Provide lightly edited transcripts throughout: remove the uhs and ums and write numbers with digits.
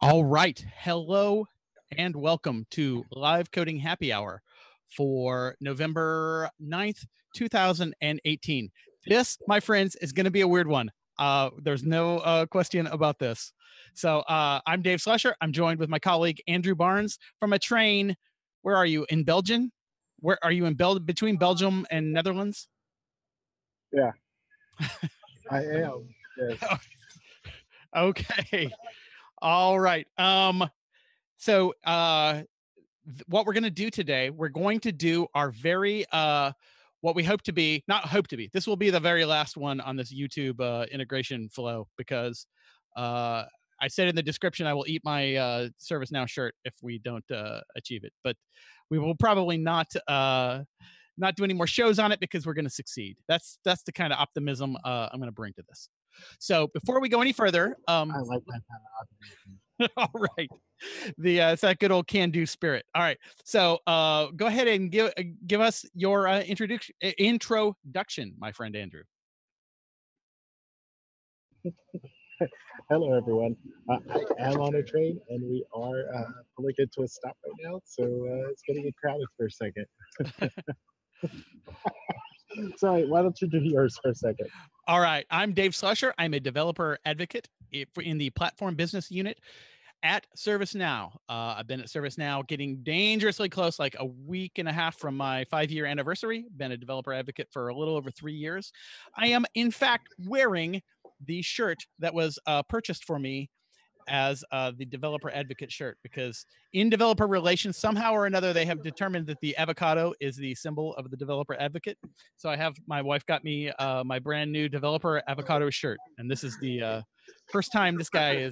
All right. Hello and welcome to Live Coding Happy Hour for November 9th, 2018. This, my friends, is going to be a weird one. There's no question about this. So I'm Dave Slusher. I'm joined with my colleague, Andrew Barnes, from a train. Where are you? In Belgium? Where are you in between Belgium and Netherlands? Yeah, I am. Yes. Okay. All right. So what we're going to do today, we're going to do our very what we hope to be, not hope to be, this will be the very last one on this YouTube integration flow, because I said in the description I will eat my ServiceNow shirt if we don't achieve it, but we will probably not do any more shows on it because we're going to succeed. That's the kind of optimism I'm going to bring to this. So before we go any further, I like that kind of optimism. all right. It's that good old can-do spirit. All right. So go ahead and give us your introduction, my friend Andrew. Hello, everyone. I am on a train, and we are pulling into a stop right now, so it's going to get crowded for a second. Sorry, why don't you do yours for a second? All right. I'm Dave Slusher. I'm a developer advocate in the platform business unit at ServiceNow. I've been at ServiceNow getting dangerously close, like a week and a half from my 5-year anniversary. Been a developer advocate for a little over 3 years. I am, in fact, wearing the shirt that was purchased for me as the developer advocate shirt, because in developer relations, somehow or another, they have determined that the avocado is the symbol of the developer advocate. So my wife got me my brand new developer avocado shirt. And this is the first time this guy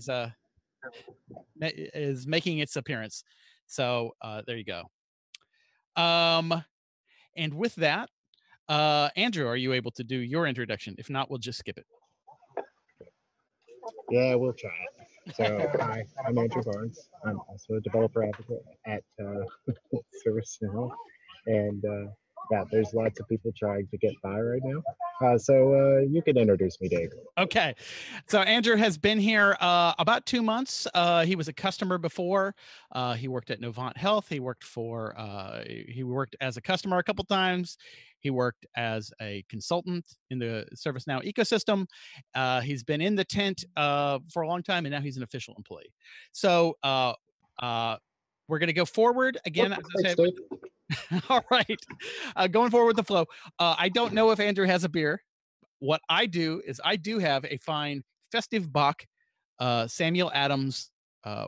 is making its appearance. So there you go. And with that, Andrew, are you able to do your introduction? If not, we'll just skip it. Yeah, we'll try it. So, hi, I'm Andrew Barnes. I'm also a developer advocate at ServiceNow. And yeah, there's lots of people trying to get by right now. So you can introduce me, Dave. Okay. So Andrew has been here about 2 months. He was a customer before. He worked at Novant Health. He worked as a customer a couple times. He worked as a consultant in the ServiceNow ecosystem. He's been in the tent for a long time, and now he's an official employee. So we're going to go forward again. As I said, all right. Going forward with the flow. I don't know if Andrew has a beer. What I do is I do have a fine festive Bock Samuel Adams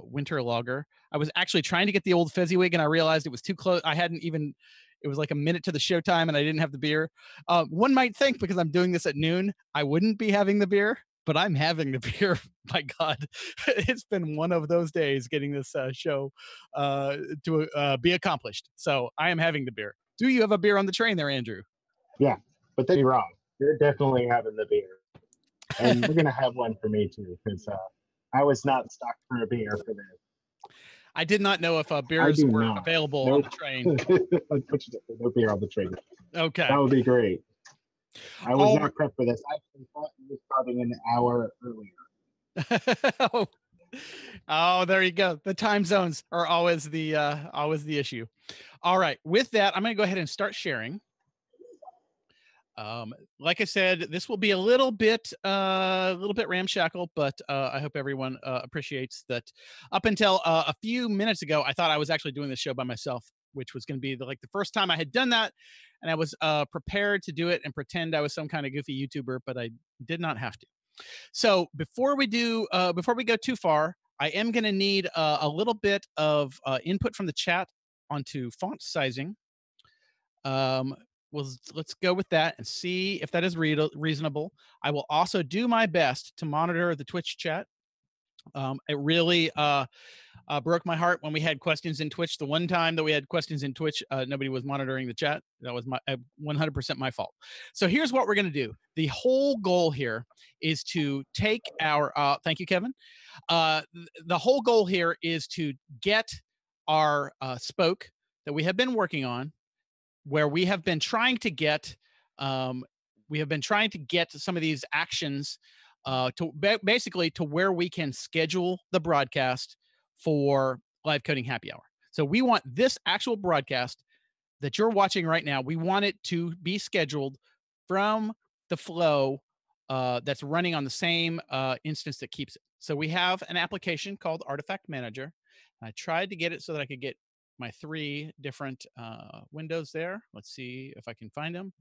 winter lager. I was actually trying to get the old Fezziwig, and I realized it was too close. It was like a minute to the showtime, and I didn't have the beer. One might think because I'm doing this at noon, I wouldn't be having the beer, but I'm having the beer. My God, it's been one of those days getting this show to be accomplished. So I am having the beer. Do you have a beer on the train there, Andrew? Yeah, but then you're wrong. You're definitely having the beer. And we're going to have one for me, too, because I was not stocked for a beer for this. I did not know if beers were available on the train. Unfortunately, no beer on the train. Okay. That would be great. I was not prepped for this. I actually thought you were starting an hour earlier. Oh, there you go. The time zones are always the issue. All right. With that, I'm going to go ahead and start sharing. Like I said, this will be a little bit ramshackle, but I hope everyone appreciates that. Up until a few minutes ago, I thought I was actually doing this show by myself, which was going to be the first time I had done that, and I was prepared to do it and pretend I was some kind of goofy YouTuber, but I did not have to. So before we go too far, I am going to need a little bit of input from the chat onto font sizing. Well, let's go with that and see if that is reasonable. I will also do my best to monitor the Twitch chat. It really broke my heart when we had questions in Twitch. The one time that we had questions in Twitch, nobody was monitoring the chat. That was 100% my fault. So here's what we're going to do. The whole goal here is to take our thank you, Kevin. The whole goal here is to get our spoke that we have been working on, where we have been trying to get some of these actions to basically to where we can schedule the broadcast for live coding happy hour. So we want this actual broadcast that you're watching right now, we want it to be scheduled from the flow that's running on the same instance that keeps it. So we have an application called Artifact Manager. I tried to get it so that I could get my 3 different windows there. Let's see if I can find them.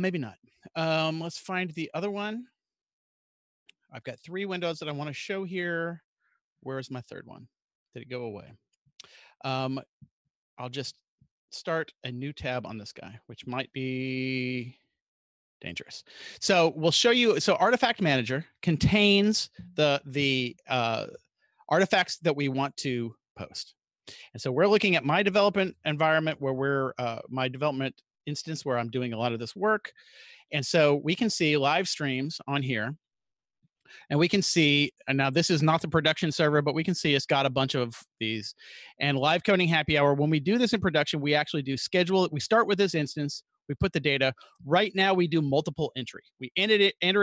Maybe not. Let's find the other one. I've got 3 windows that I want to show here. Where's my 3rd one? Did it go away? I'll just start a new tab on this guy, which might be dangerous. So we'll show you. So Artifact Manager contains the artifacts that we want to post. And so we're looking at my development environment where we're my development instance where I'm doing a lot of this work. And so we can see live streams on here. And we can see, and now this is not the production server, but we can see it's got a bunch of these. And live coding happy hour, when we do this in production, we actually do schedule it. We start with this instance, we put the data. Right now we do multiple entry. We enter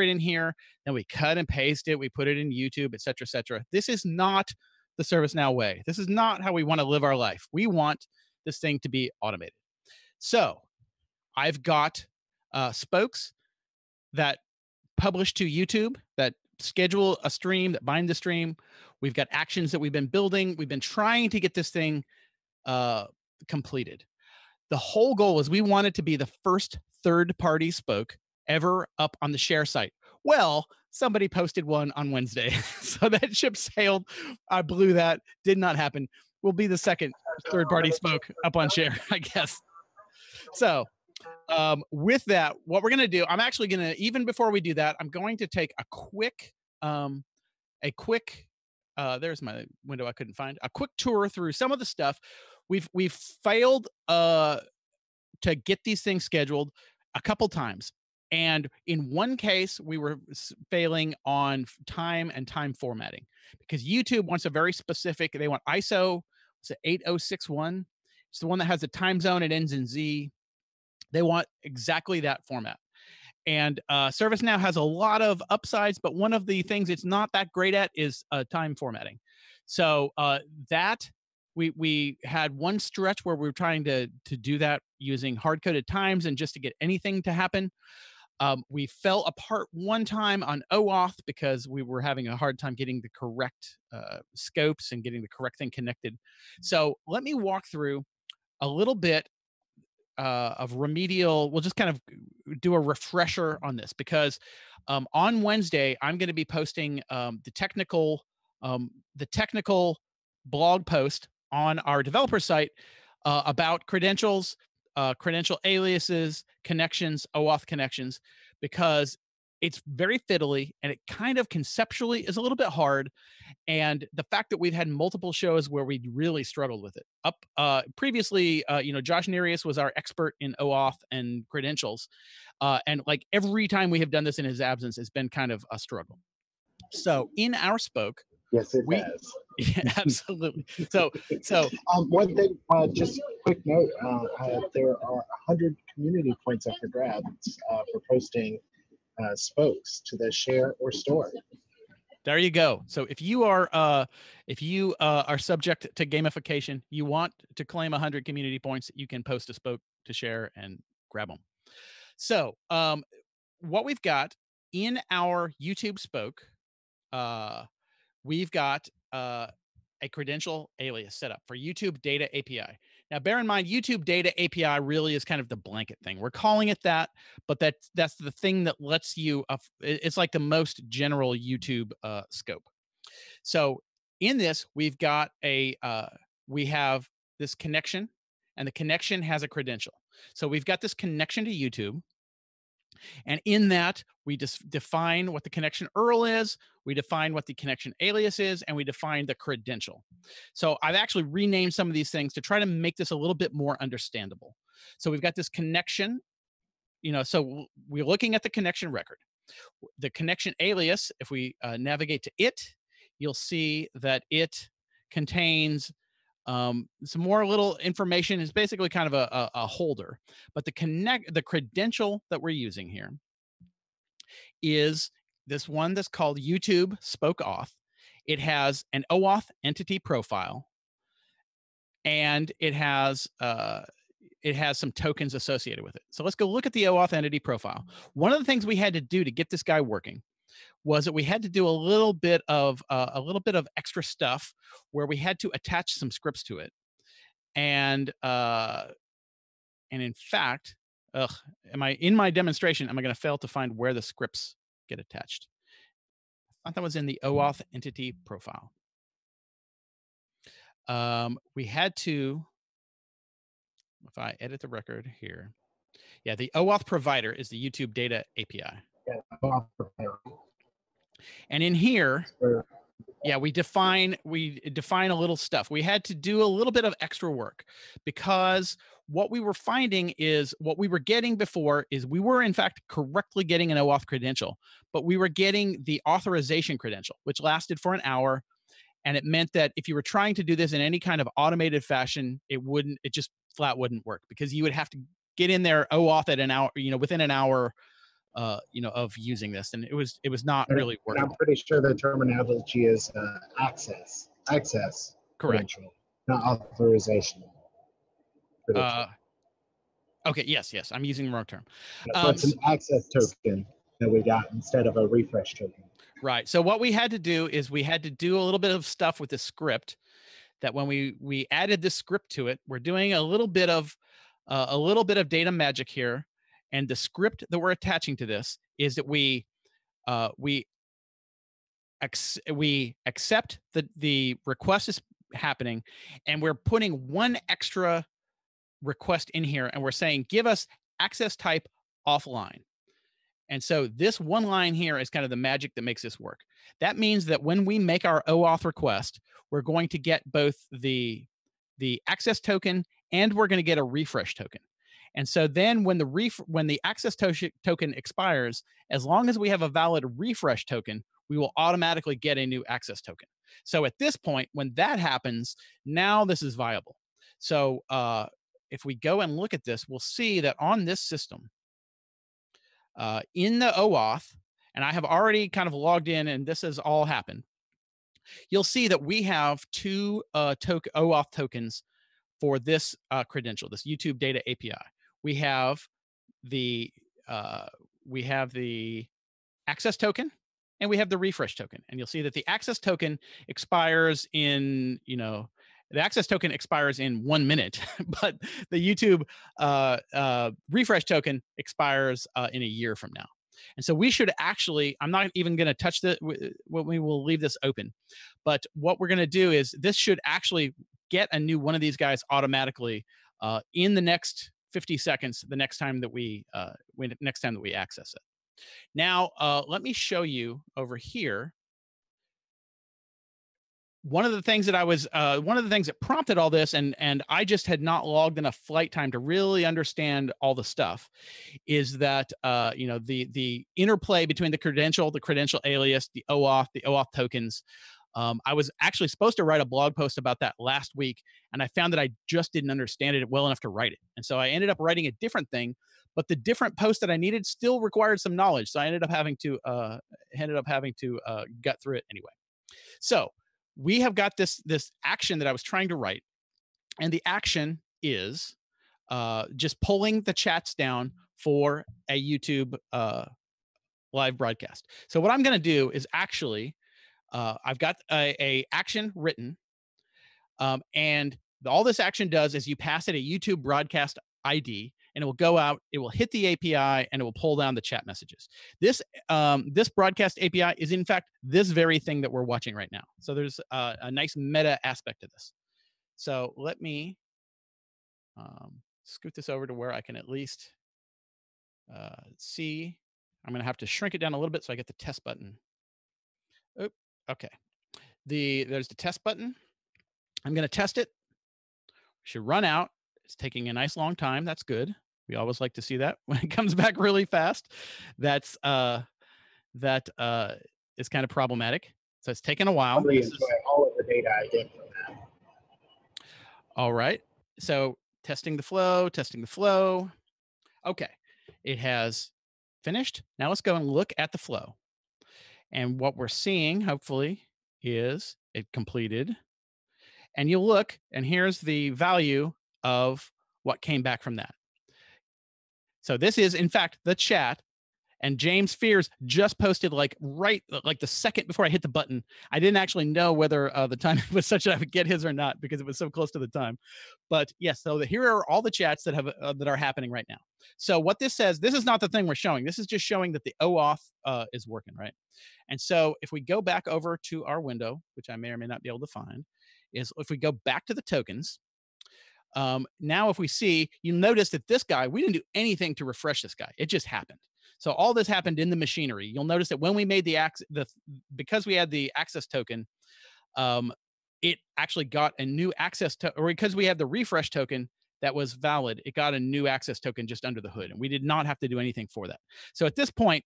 it in here, then we cut and paste it, we put it in YouTube, et cetera, et cetera. This is not the ServiceNow way. This is not how we want to live our life. We want this thing to be automated. So I've got spokes that publish to YouTube, that schedule a stream, that bind the stream. We've got actions that we've been building. We've been trying to get this thing completed. The whole goal is we want it to be the first third-party spoke ever up on the share site. Well, somebody posted one on Wednesday, so that ship sailed. I blew that. Did not happen. We'll be the second third-party spoke up on share, I guess. So with that, what we're going to do, I'm actually going to, even before we do that, I'm going to take a quick, there's my window I couldn't find, a quick tour through some of the stuff. We've failed to get these things scheduled a couple times. And in one case, we were failing on time and time formatting because YouTube wants a very specific, they want ISO, it's 8061. It's the one that has the time zone, it ends in Z. They want exactly that format. And ServiceNow has a lot of upsides, but one of the things it's not that great at is time formatting. So that we had one stretch where we were trying to do that using hard-coded times and just to get anything to happen. We fell apart one time on OAuth because we were having a hard time getting the correct scopes and getting the correct thing connected. So let me walk through a little bit of remedial. We'll just kind of do a refresher on this because on Wednesday I'm going to be posting the technical blog post on our developer site about credentials, credential aliases, connections, OAuth connections, because it's very fiddly and it kind of conceptually is a little bit hard. And the fact that we've had multiple shows where we really struggled with it. Previously, Josh Nereus was our expert in OAuth and credentials. And like every time we have done this in his absence, it's been kind of a struggle. So in our spoke, yes, it has. Yeah, absolutely. So one thing, just a quick note, there are 100 community points up for grabs for posting spokes to the share or store. There you go. So if you are subject to gamification, you want to claim 100 community points, you can post a spoke to share and grab them. So what we've got in our YouTube spoke, we've got a credential alias set up for YouTube Data API. Now, bear in mind, YouTube Data API really is kind of the blanket thing. We're calling it that, but that's the thing that lets you, it's like the most general YouTube scope. So in this, we've got we have this connection, and the connection has a credential. So we've got this connection to YouTube. And in that, we just define what the connection URL is, we define what the connection alias is, and we define the credential. So I've actually renamed some of these things to try to make this a little bit more understandable. So we've got this connection, so we're looking at the connection record. The connection alias, if we navigate to it, you'll see that it contains some more little information. Is basically kind of a holder, but the credential that we're using here is this one that's called YouTube Spoke Auth. it has an OAuth entity profile, and it has some tokens associated with it. So let's go look at the OAuth entity profile. One of the things we had to do to get this guy working was that we had to do a little bit of extra stuff where we had to attach some scripts to it. And in fact, in my demonstration, am I going to fail to find where the scripts get attached? I thought that was in the OAuth entity profile. We had to, if I edit the record here, yeah, the OAuth provider is the YouTube data API. And in here, yeah, we define a little stuff. We had to do a little bit of extra work because what we were finding is what we were getting before is we were in fact correctly getting an OAuth credential, but we were getting the authorization credential, which lasted for an hour. And it meant that if you were trying to do this in any kind of automated fashion, it just flat wouldn't work because you would have to get in there OAuth at an hour, within an hour, of using this, and it was not really working. I'm pretty sure the terminology is access Correct. Credential, not authorization. Okay. Yes. I'm using the wrong term. So it's an access token that we got instead of a refresh token. Right. So what we had to do is we had to do a little bit of stuff with the script. That when we added this script to it, we're doing a little bit of data magic here. And the script that we're attaching to this is that we accept that the request is happening, and we're putting one extra request in here, and we're saying, give us access type offline. And so this one line here is kind of the magic that makes this work. That means that when we make our OAuth request, we're going to get both the access token and we're going to get a refresh token. And so then when the access token expires, as long as we have a valid refresh token, we will automatically get a new access token. So at this point, when that happens, now this is viable. So if we go and look at this, we'll see that on this system, in the OAuth, and I have already kind of logged in and this has all happened, you'll see that we have two OAuth tokens for this credential, this YouTube data API. We have the access token and we have the refresh token. And you'll see that the access token expires in, the access token expires in 1 minute, but the YouTube refresh token expires in a year from now. And so we should actually, I'm not even going to touch we will leave this open. But what we're going to do is this should actually get a new one of these guys automatically in the next 50 seconds, the next time that we access it. Now, let me show you over here. One of the things that prompted all this, and I just had not logged enough flight time to really understand all the stuff, is that the interplay between the credential alias, the OAuth tokens. I was actually supposed to write a blog post about that last week, and I found that I just didn't understand it well enough to write it. And so I ended up writing a different thing, but the different post that I needed still required some knowledge. So I ended up having to gut through it anyway. So we have got this action that I was trying to write, and the action is just pulling the chats down for a YouTube live broadcast. So what I'm going to do is actually, I've got a action written, and all this action does is you pass it a YouTube broadcast ID, and it will go out, it will hit the API, and it will pull down the chat messages. This broadcast API is in fact this very thing that we're watching right now. So there's a nice meta aspect to this. So let me scoot this over to where I can at least see. I'm going to have to shrink it down a little bit so I get the test button. Oh, okay. There's the test button. I'm going to test it. Should run out. It's taking a nice long time. That's good. We always like to see that when it comes back really fast. That is kind of problematic. So it's taken a while. Probably enjoy all of the data I get from that. All right. So testing the flow. Okay. It has finished. Now let's go and look at the flow. And what we're seeing, hopefully, is it completed. And you look, and here's the value of what came back from that. So this is, in fact, the chat. And James Fears just posted like the second before I hit the button. I didn't actually know whether the time was such that I would get his or not because it was so close to the time. But yes, so here are all the chats that have that are happening right now. So what this says, this is not the thing we're showing. This is just showing that the OAuth is working, right? And so if we go back over to our window, which I may or may not be able to find, is if we go back to the tokens. Now, if we see, you'll notice that this guy, we didn't do anything to refresh this guy. It just happened. So all this happened in the machinery. You'll notice that when we made because we had the access token, it actually got a new access to, or because we had the refresh token that was valid, it got a new access token just under the hood, and we did not have to do anything for that. So at this point,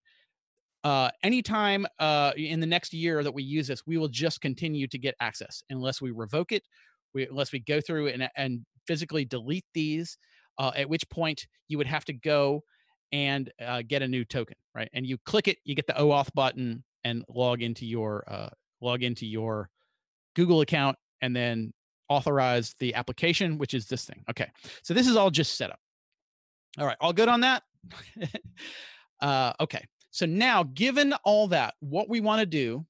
anytime in the next year that we use this, we will just continue to get access unless we revoke it, unless we go through and physically delete these, at which point you would have to go and get a new token, right? And you click it, you get the OAuth button, and log into your Google account, and then authorize the application, which is this thing. Okay, so this is all just set up. All right, all good on that? Okay, so now given all that, what we want to do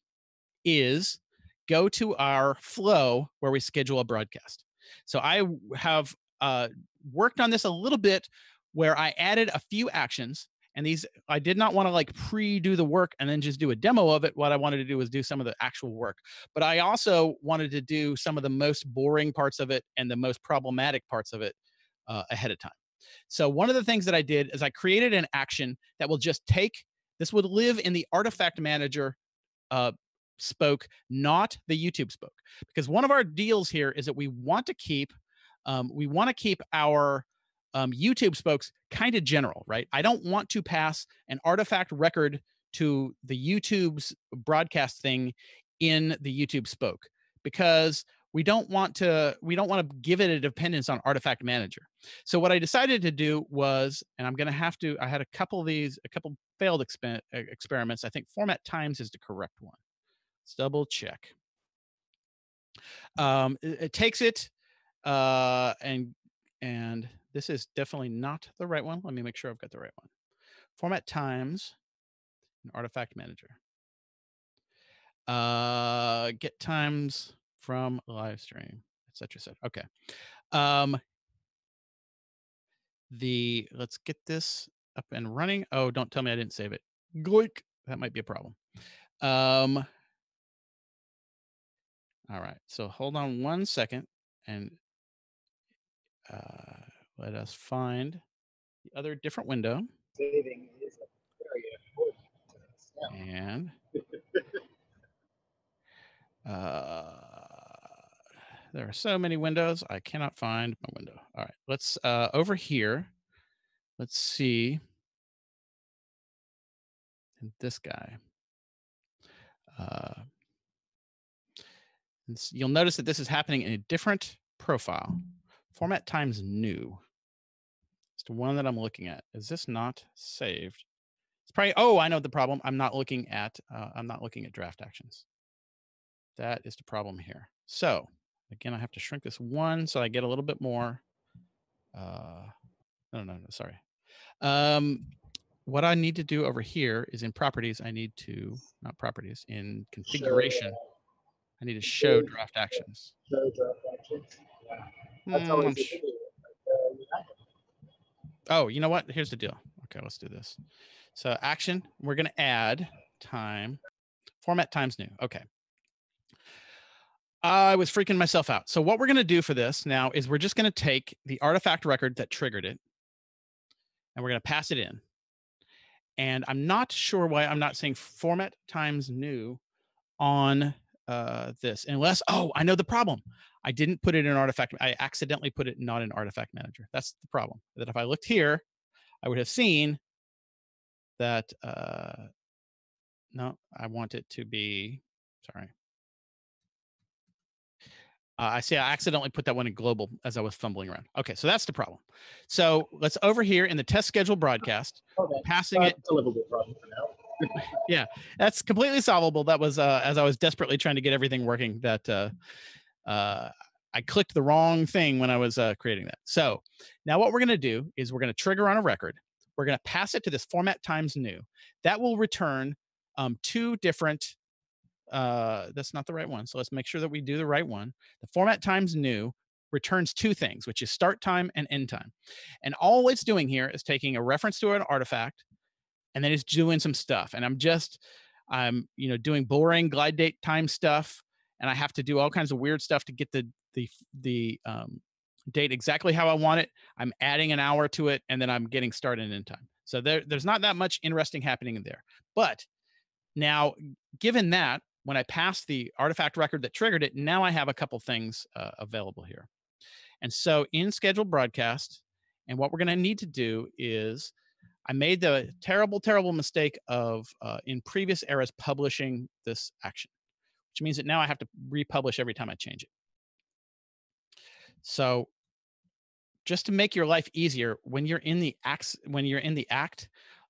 is go to our flow where we schedule a broadcast. So I have worked on this a little bit where I added a few actions, and these, I did not want to like pre-do the work and then just do a demo of it. What I wanted to do was do some of the actual work, but I also wanted to do some of the most boring parts of it and the most problematic parts of it ahead of time. So one of the things that I did is I created an action that will just take, this would live in the artifact manager spoke, not the YouTube spoke, because one of our deals here is that we want to keep our YouTube spokes kind of general, right? I don't want to pass an artifact record to the YouTube's broadcast thing in the YouTube spoke, because we don't want to give it a dependence on artifact manager. So what I decided to do was, and I had a couple failed experiments. I think format times is the correct one. Let's double check. It takes it, and this is definitely not the right one. Let me make sure I've got the right one. Format times, and artifact manager. Get times from live stream, etc. Okay. Let's get this up and running. Oh, don't tell me I didn't save it. Goik. That might be a problem. All right. So hold on 1 second and let us find the other different window. Saving is very important. And there are so many windows. I cannot find my window. All right. Let's over here. Let's see. And this guy. You'll notice that this is happening in a different profile. Format times new. It's the one that I'm looking at. Is this not saved? It's probably, oh, I know the problem. I'm not looking at draft actions. That is the problem here. So again, I have to shrink this one so I get a little bit more. No, sorry. What I need to do over here is in properties, I need to, not properties, in configuration, I need to show draft actions. Show draft actions. Yeah. That's always oh, you know what? Here's the deal. Okay, let's do this. So action, we're going to add time, format times new. Okay. I was freaking myself out. So what we're going to do for this now is we're just going to take the artifact record that triggered it, and we're going to pass it in. And I'm not sure why I'm not saying format times new on this, unless, oh, I know the problem. I didn't put it in artifact. I accidentally put it not in artifact manager. That's the problem. That if I looked here, I would have seen that, no, I want it to be, sorry. I see I accidentally put that one in global as I was fumbling around. Okay, so that's the problem. So let's over here in the test schedule broadcast, okay. passing it. It's a little bit problem for now. Yeah, that's completely solvable. That was as I was desperately trying to get everything working that I clicked the wrong thing when I was creating that. So now what we're going to do is we're going to trigger on a record. We're going to pass it to this format times new. That will return two different, that's not the right one. So let's make sure that we do the right one. The format times new returns two things, which is start time and end time. And all it's doing here is taking a reference to an artifact, and then it's doing some stuff. And I'm doing boring glide date time stuff, and I have to do all kinds of weird stuff to get the date exactly how I want it. I'm adding an hour to it, and then I'm getting start and end time. So there's not that much interesting happening in there. But now, given that, when I pass the artifact record that triggered it, now I have a couple things available here. And so in scheduled broadcast, and what we're going to need to do is, I made the terrible, terrible mistake of in previous eras publishing this action, which means that now I have to republish every time I change it. So just to make your life easier, when you're in the act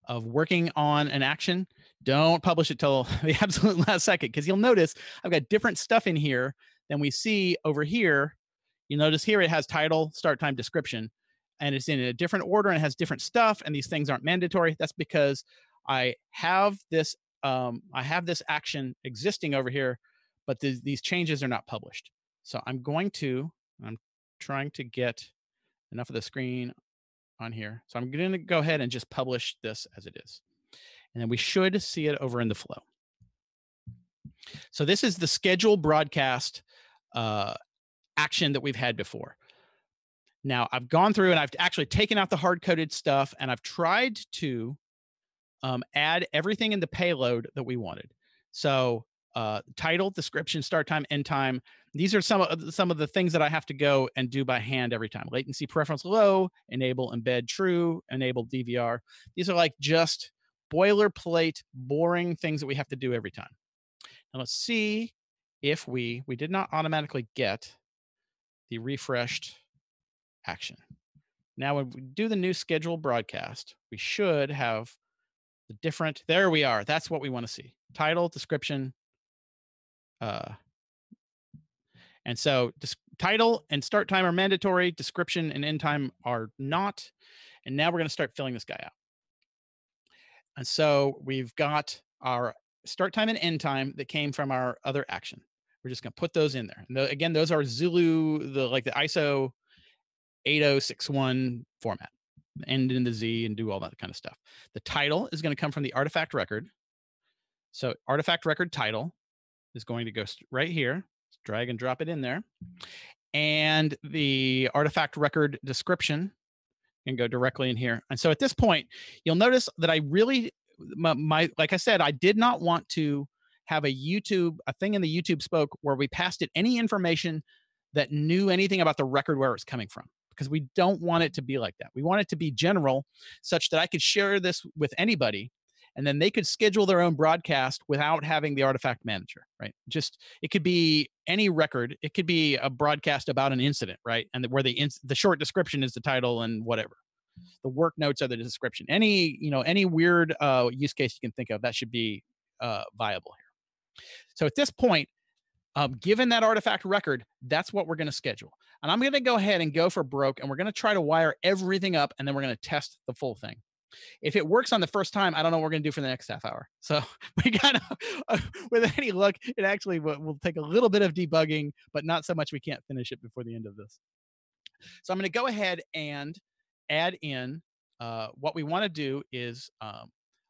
of working on an action, don't publish it till the absolute last second, because you'll notice I've got different stuff in here than we see over here. You notice here it has title, start time, description, and it's in a different order and it has different stuff, and these things aren't mandatory. That's because I have this action existing over here, but these changes are not published. So I'm trying to get enough of the screen on here. So I'm going to go ahead and just publish this as it is. And then we should see it over in the flow. So this is the schedule broadcast action that we've had before. Now I've gone through and I've actually taken out the hard-coded stuff, and I've tried to add everything in the payload that we wanted. So title, description, start time, end time. These are some of the things that I have to go and do by hand every time. Latency preference low, enable embed true, enable DVR. These are like just boilerplate, boring things that we have to do every time. Now let's see if we did not automatically get the refreshed action. Now, when we do the new schedule broadcast, we should have the different, there we are. That's what we want to see. Title, description. And so title and start time are mandatory. Description and end time are not. And now we're going to start filling this guy out. And so we've got our start time and end time that came from our other action. We're just going to put those in there. And again, those are Zulu, the ISO 8061 format, end in the Z and do all that kind of stuff. The title is going to come from the artifact record. So artifact record title is going to go right here. Drag and drop it in there. And the artifact record description can go directly in here. And so at this point, you'll notice that I really, like I said, I did not want to have a thing in the YouTube spoke where we passed it any information that knew anything about the record where it's coming from, because we don't want it to be like that. We want it to be general, such that I could share this with anybody, and then they could schedule their own broadcast without having the artifact manager, right? Just, it could be any record. It could be a broadcast about an incident, right? And where the short description is the title and whatever. The work notes are the description. Any weird use case you can think of, that should be viable here. So at this point, given that artifact record, that's what we're going to schedule. And I'm going to go ahead and go for broke, and we're going to try to wire everything up, and then we're going to test the full thing. If it works on the first time, I don't know what we're going to do for the next half hour. So we got to, with any luck, it actually will take a little bit of debugging, but not so much we can't finish it before the end of this. So I'm going to go ahead and add in, what we want to do is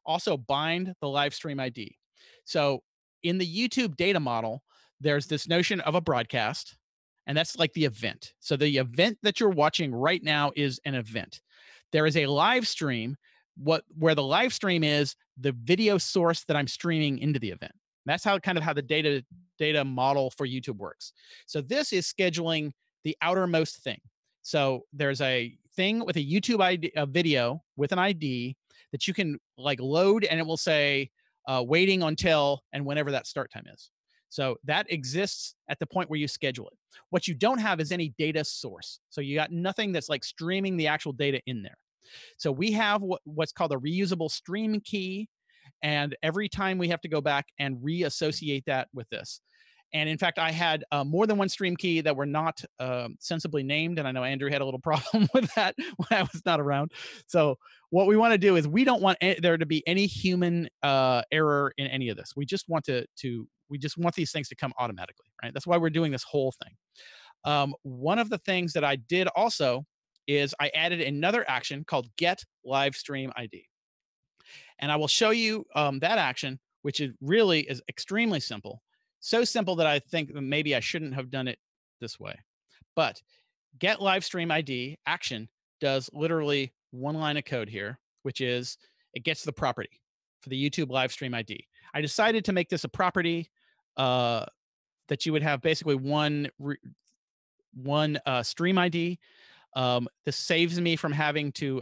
also bind the live stream ID. So in the YouTube data model, there's this notion of a broadcast, and that's like the event. So the event that you're watching right now is an event. There is a live stream, where the live stream is the video source that I'm streaming into the event. That's how the data model for YouTube works. So this is scheduling the outermost thing. So there's a thing with a YouTube ID, a video with an ID that you can load, and it will say waiting until and whenever that start time is. So that exists at the point where you schedule it. What you don't have is any data source. So you got nothing that's streaming the actual data in there. So we have what's called a reusable stream key. And every time we have to go back and reassociate that with this. And in fact, I had more than one stream key that were not sensibly named. And I know Andrew had a little problem with that when I was not around. So what we want to do is we don't want there to be any human error in any of this. We just want we just want these things to come automatically, right? That's why we're doing this whole thing. One of the things that I did also is I added another action called get live stream ID. And I will show you that action, which is extremely simple. So simple that I think that maybe I shouldn't have done it this way. But get live stream ID action does literally one line of code here, which is it gets the property for the YouTube live stream ID. I decided to make this a property that you would have basically one stream ID. This saves me from having to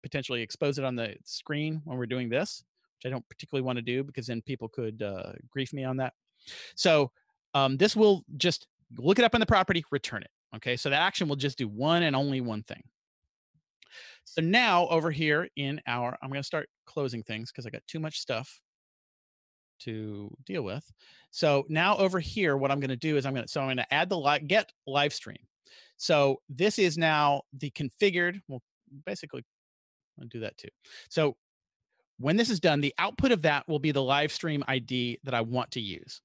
potentially expose it on the screen when we're doing this, which I don't particularly want to do because then people could grief me on that. So this will just look it up in the property, return it. Okay, so that action will just do one and only one thing. So now over here in I'm going to start closing things because I got too much stuff to deal with. So now over here, what I'm going to do is I'm going to add the get live stream. So this is now the configured. Well, basically, I'll do that too. So when this is done, the output of that will be the live stream ID that I want to use.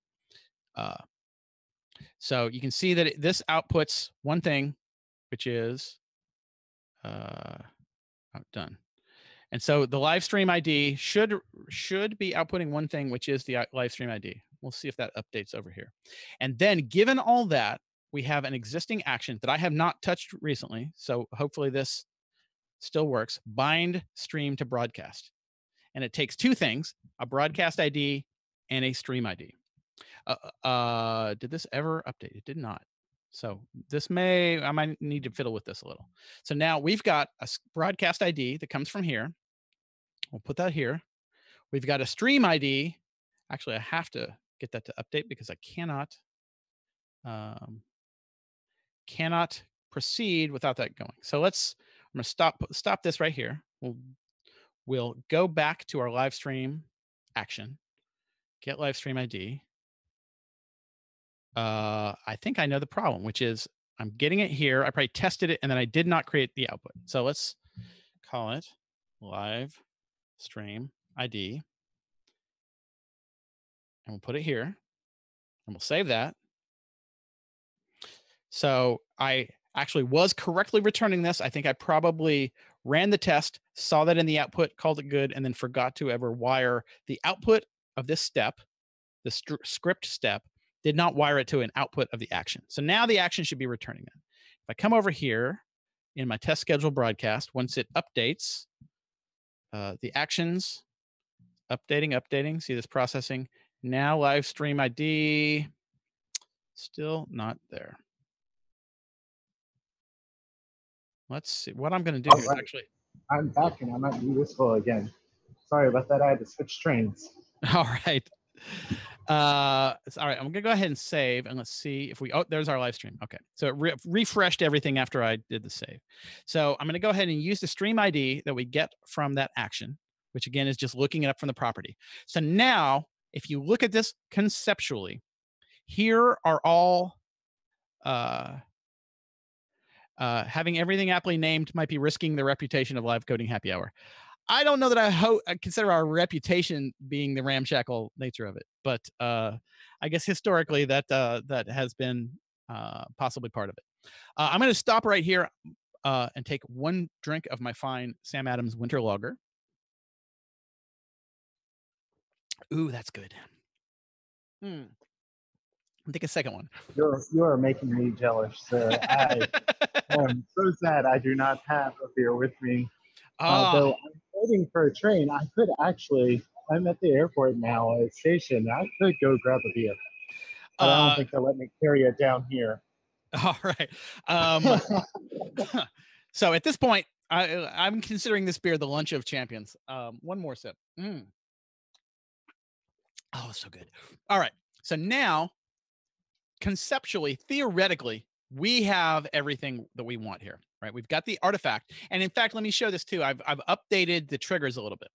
So you can see that this outputs one thing, which is done. And so the live stream ID should be outputting one thing, which is the live stream ID. We'll see if that updates over here. And then given all that, we have an existing action that I have not touched recently. So hopefully this still works. Bind stream to broadcast. And it takes two things, a broadcast ID and a stream ID. Did this ever update? It did not. So I might need to fiddle with this a little. So now we've got a broadcast ID that comes from here. We'll put that here. We've got a stream ID. Actually, I have to get that to update because I cannot proceed without that going. So I'm going to stop this right here. We'll go back to our live stream action, get live stream ID. I think I know the problem, which is I'm getting it here. I probably tested it and then I did not create the output. So let's call it live stream ID. And we'll put it here and we'll save that. So I actually was correctly returning this. I think I probably ran the test, saw that in the output, called it good, and then forgot to ever wire the output of this step, the script step, did not wire it to an output of the action. So now the action should be returning that. If I come over here in my test schedule broadcast, once it updates, the actions, updating, see this processing. Now live stream ID, still not there. Let's see what I'm going to do. Right. Actually, I'm back and I might be useful again. Sorry about that. I had to switch trains. All right. All right. I'm going to go ahead and save and let's see if there's our live stream. Okay. So it refreshed everything after I did the save. So I'm going to go ahead and use the stream ID that we get from that action, which again is just looking it up from the property. So now if you look at this conceptually, here are all, having everything aptly named might be risking the reputation of live coding happy hour. I don't know that I consider our reputation being the ramshackle nature of it, but I guess historically that has been possibly part of it. I'm going to stop right here and take one drink of my fine Sam Adams Winter Lager. Ooh, that's good. Take a second one. You are making me jealous, sir. I am so sad I do not have a beer with me. Though I'm waiting for a train, I could actually. I'm at the airport now, at a station. I could go grab a beer, but I don't think they'll let me carry it down here. All right. So at this point, I'm considering this beer the lunch of champions. One more sip. Oh, so good. All right. So now, conceptually, theoretically, we have everything that we want here, right? We've got the artifact. And in fact, let me show this too. I've updated the triggers a little bit.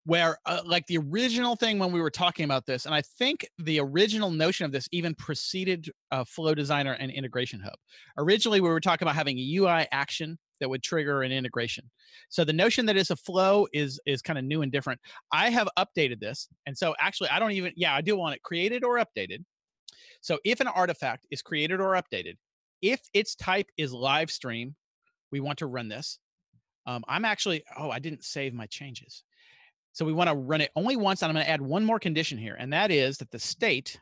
where like the original thing when we were talking about this, and I think the original notion of this even preceded Flow Designer and Integration Hub. Originally, we were talking about having a UI action that would trigger an integration. So the notion that it's a flow is kind of new and different. I have updated this, and so actually, I don't even, yeah, I do want it created or updated. So if an artifact is created or updated, if its type is live stream, we want to run this. I'm actually, oh, I didn't save my changes. So we want to run it only once, and I'm going to add one more condition here, and that is that the state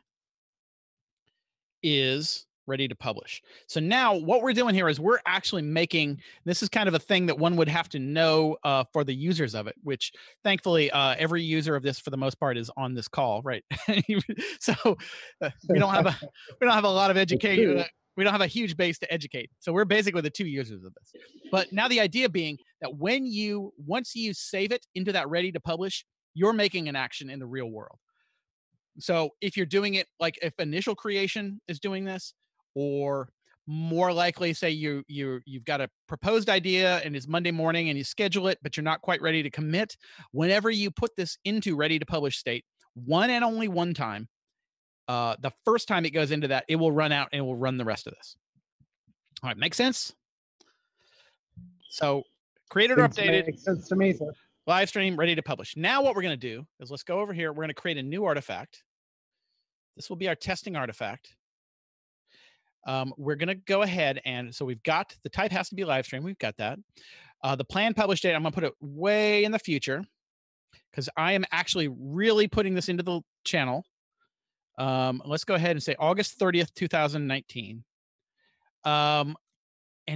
is ready to publish. So now what we're doing here is we're actually making, this is kind of a thing that one would have to know for the users of it, which thankfully every user of this for the most part is on this call, right? So we don't have a lot of education. We don't have a huge base to educate. So we're basically the 2 users of this. But now the idea being that once you save it into that ready to publish, you're making an action in the real world. So if you're doing it, like if initial creation is doing this, or more likely say you've got a proposed idea and it's Monday morning and you schedule it, but you're not quite ready to commit, whenever you put this into ready to publish state, one and only one time, the first time it goes into that, it will run out and it will run the rest of this. All right, make sense? So created or updated. Makes sense to me, sir. Live stream, ready to publish. Now what we're going to do is let's go over here. We're going to create a new artifact. This will be our testing artifact. We're going to go ahead and, so we've got, the type has to be live stream. We've got that. The planned publish date, I'm going to put it way in the future because I am actually really putting this into the channel. Let's go ahead and say August 30th, 2019. And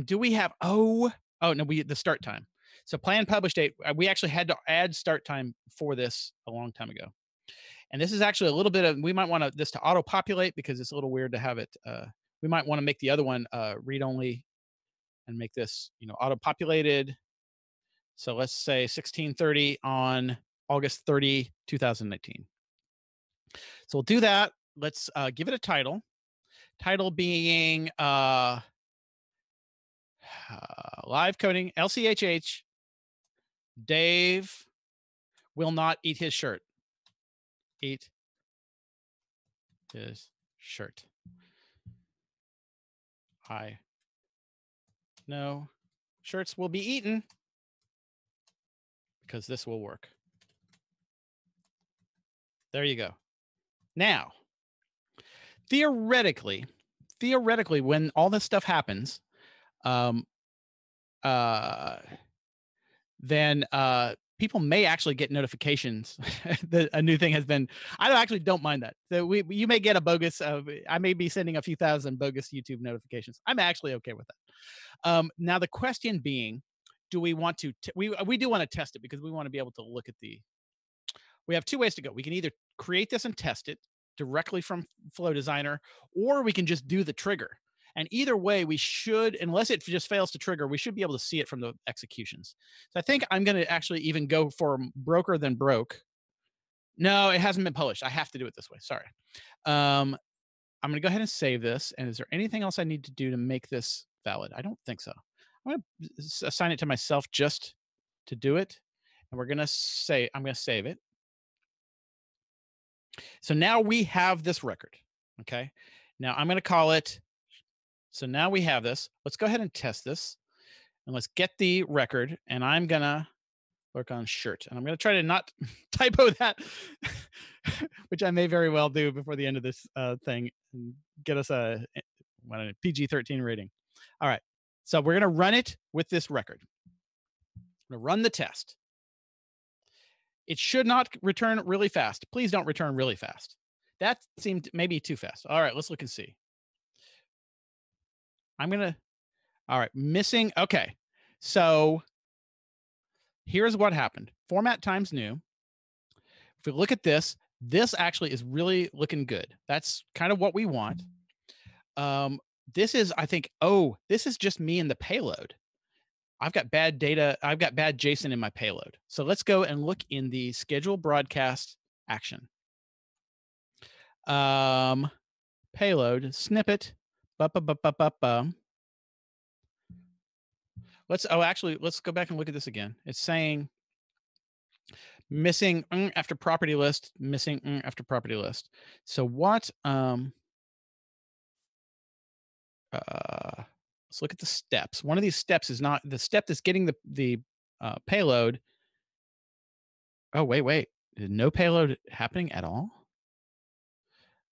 do we have, oh no, the start time. So planned publish date, we actually had to add start time for this a long time ago. And this is actually a little bit of, we might want this to auto populate because it's a little weird to have it. We might want to make the other one read only and make this, auto populated. So let's say 1630 on August 30, 2019. So we'll do that. Let's give it a title. Title being live coding, LCHH, Dave will not eat his shirt. Eat his shirt. No shirts will be eaten because this will work. There you go. Now, theoretically, when all this stuff happens, then people may actually get notifications that a new thing has been. I actually don't mind that. So you may get a bogus. I may be sending a few thousand bogus YouTube notifications. I'm actually okay with that. Now the question being, do we want to? We do want to test it because we want to be able to look at the. We have two ways to go. We can either create this and test it directly from Flow Designer, or we can just do the trigger. And either way, we should, unless it just fails to trigger, we should be able to see it from the executions. So I think I'm going to actually even go for broker than broke. No, it hasn't been published. I have to do it this way. Sorry. I'm going to go ahead and save this. And is there anything else I need to do to make this valid? I don't think so. I'm going to assign it to myself just to do it. And we're going to say, I'm going to save it. So now we have this record. Okay. Now I'm going to call it. So now we have this. Let's go ahead and test this. And let's get the record. And I'm going to work on shirt. And I'm going to try to not typo that, which I may very well do before the end of this thing and get us a PG-13 rating. All right. So we're going to run it with this record. I'm going to run the test. It should not return really fast. Please don't return really fast. That seemed maybe too fast. All right, let's look and see. All right, missing. Okay, so here's what happened. Format times new. If we look at this, this actually is really looking good. That's kind of what we want. This is, I think, this is just me in the payload. I've got bad data. I've got bad JSON in my payload. So let's go and look in the schedule broadcast action. Payload snippet. Let's go back and look at this again. It's saying missing after property list, missing after property list. So what, let's look at the steps. One of these steps is not the step that's getting the payload. Oh, wait. No payload happening at all?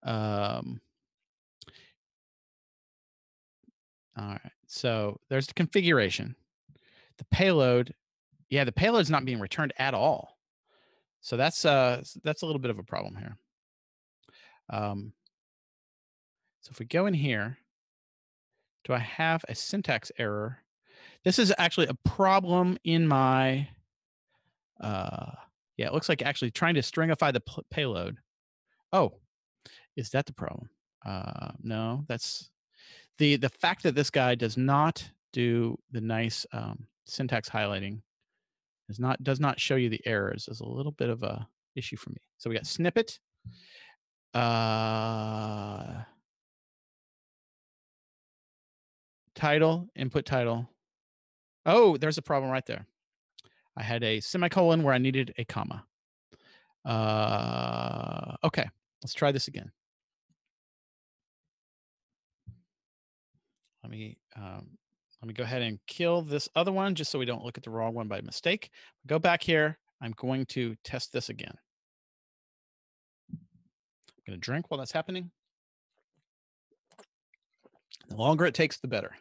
All right. So there's the configuration. The payload, yeah, the payload's not being returned at all. So that's a little bit of a problem here. So if we go in here, do I have a syntax error? This is actually a problem in my, yeah, it looks like actually trying to stringify the payload. Oh, is that the problem? No, that's the fact that this guy does not do the nice syntax highlighting does not show you the errors is a little bit of a issue for me. So we got snippet. Title, input title. Oh, there's a problem right there. I had a semicolon where I needed a comma. Okay, let's try this again. Let me go ahead and kill this other one just so we don't look at the wrong one by mistake. Go back here. I'm going to test this again. I'm going to drink while that's happening. The longer it takes, the better.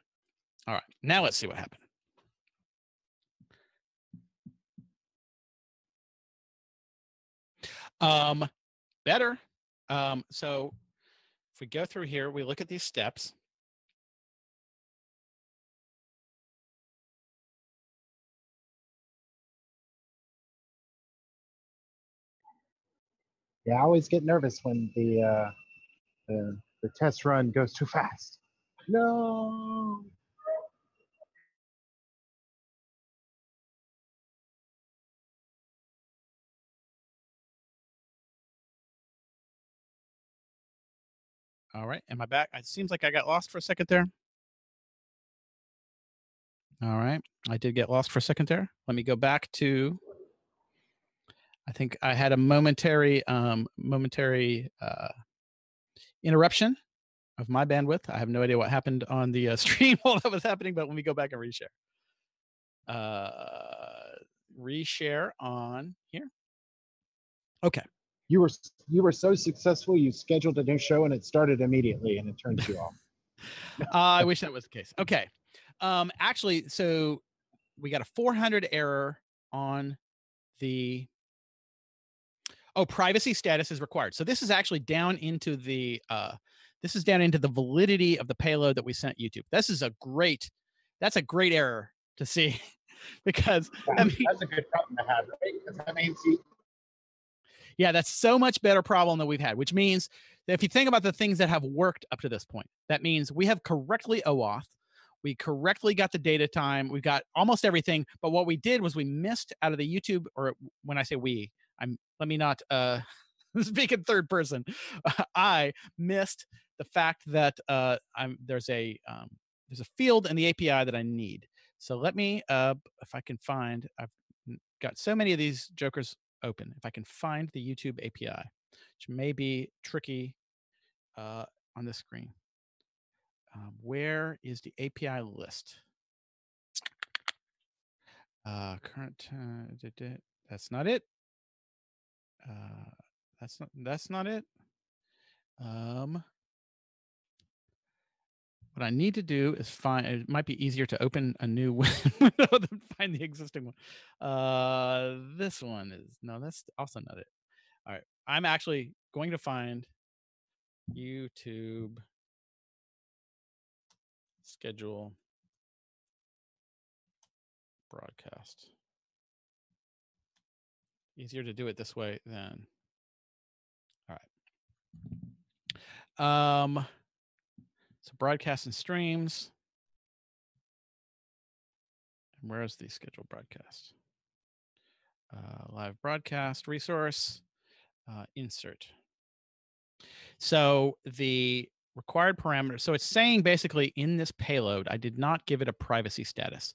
All right, now let's see what happened. Better. So if we go through here, we look at these steps. Yeah, I always get nervous when the test run goes too fast. No. All right, am I back? It seems like I got lost for a second there. All right, I did get lost for a second there. Let me go back to, I think I had a momentary interruption of my bandwidth. I have no idea what happened on the stream while that was happening, but let me go back and reshare. Reshare on here. Okay. You were so successful. You scheduled a new show and it started immediately, and it turned you off. I wish that was the case. Okay. Actually, so we got a 400 error on the. Oh, privacy status is required. So this is actually down into the validity of the payload that we sent YouTube. This is that's a great error to see because that's a good problem to have, right? Because that means yeah, that's so much better problem than we've had, which means that if you think about the things that have worked up to this point, that means we have correctly OAuth, we correctly got the data time, we got almost everything, but what we did was we missed out of the YouTube, or when I say we, let me not speak in third person. I missed the fact that there's a field in the API that I need. So let me, if I can find, I've got so many of these jokers open. If I can find the YouTube API, which may be tricky on the screen. Where is the API list? Current, that's not it. That's not it. What I need to do is find, it might be easier to open a new window than find the existing one. This one is, no, that's also not it. All right. I'm actually going to find YouTube schedule broadcast. Easier to do it this way than, all right. So broadcast and streams. And where's the scheduled broadcast? Live broadcast resource, insert. So the required parameter, so it's saying basically in this payload, I did not give it a privacy status.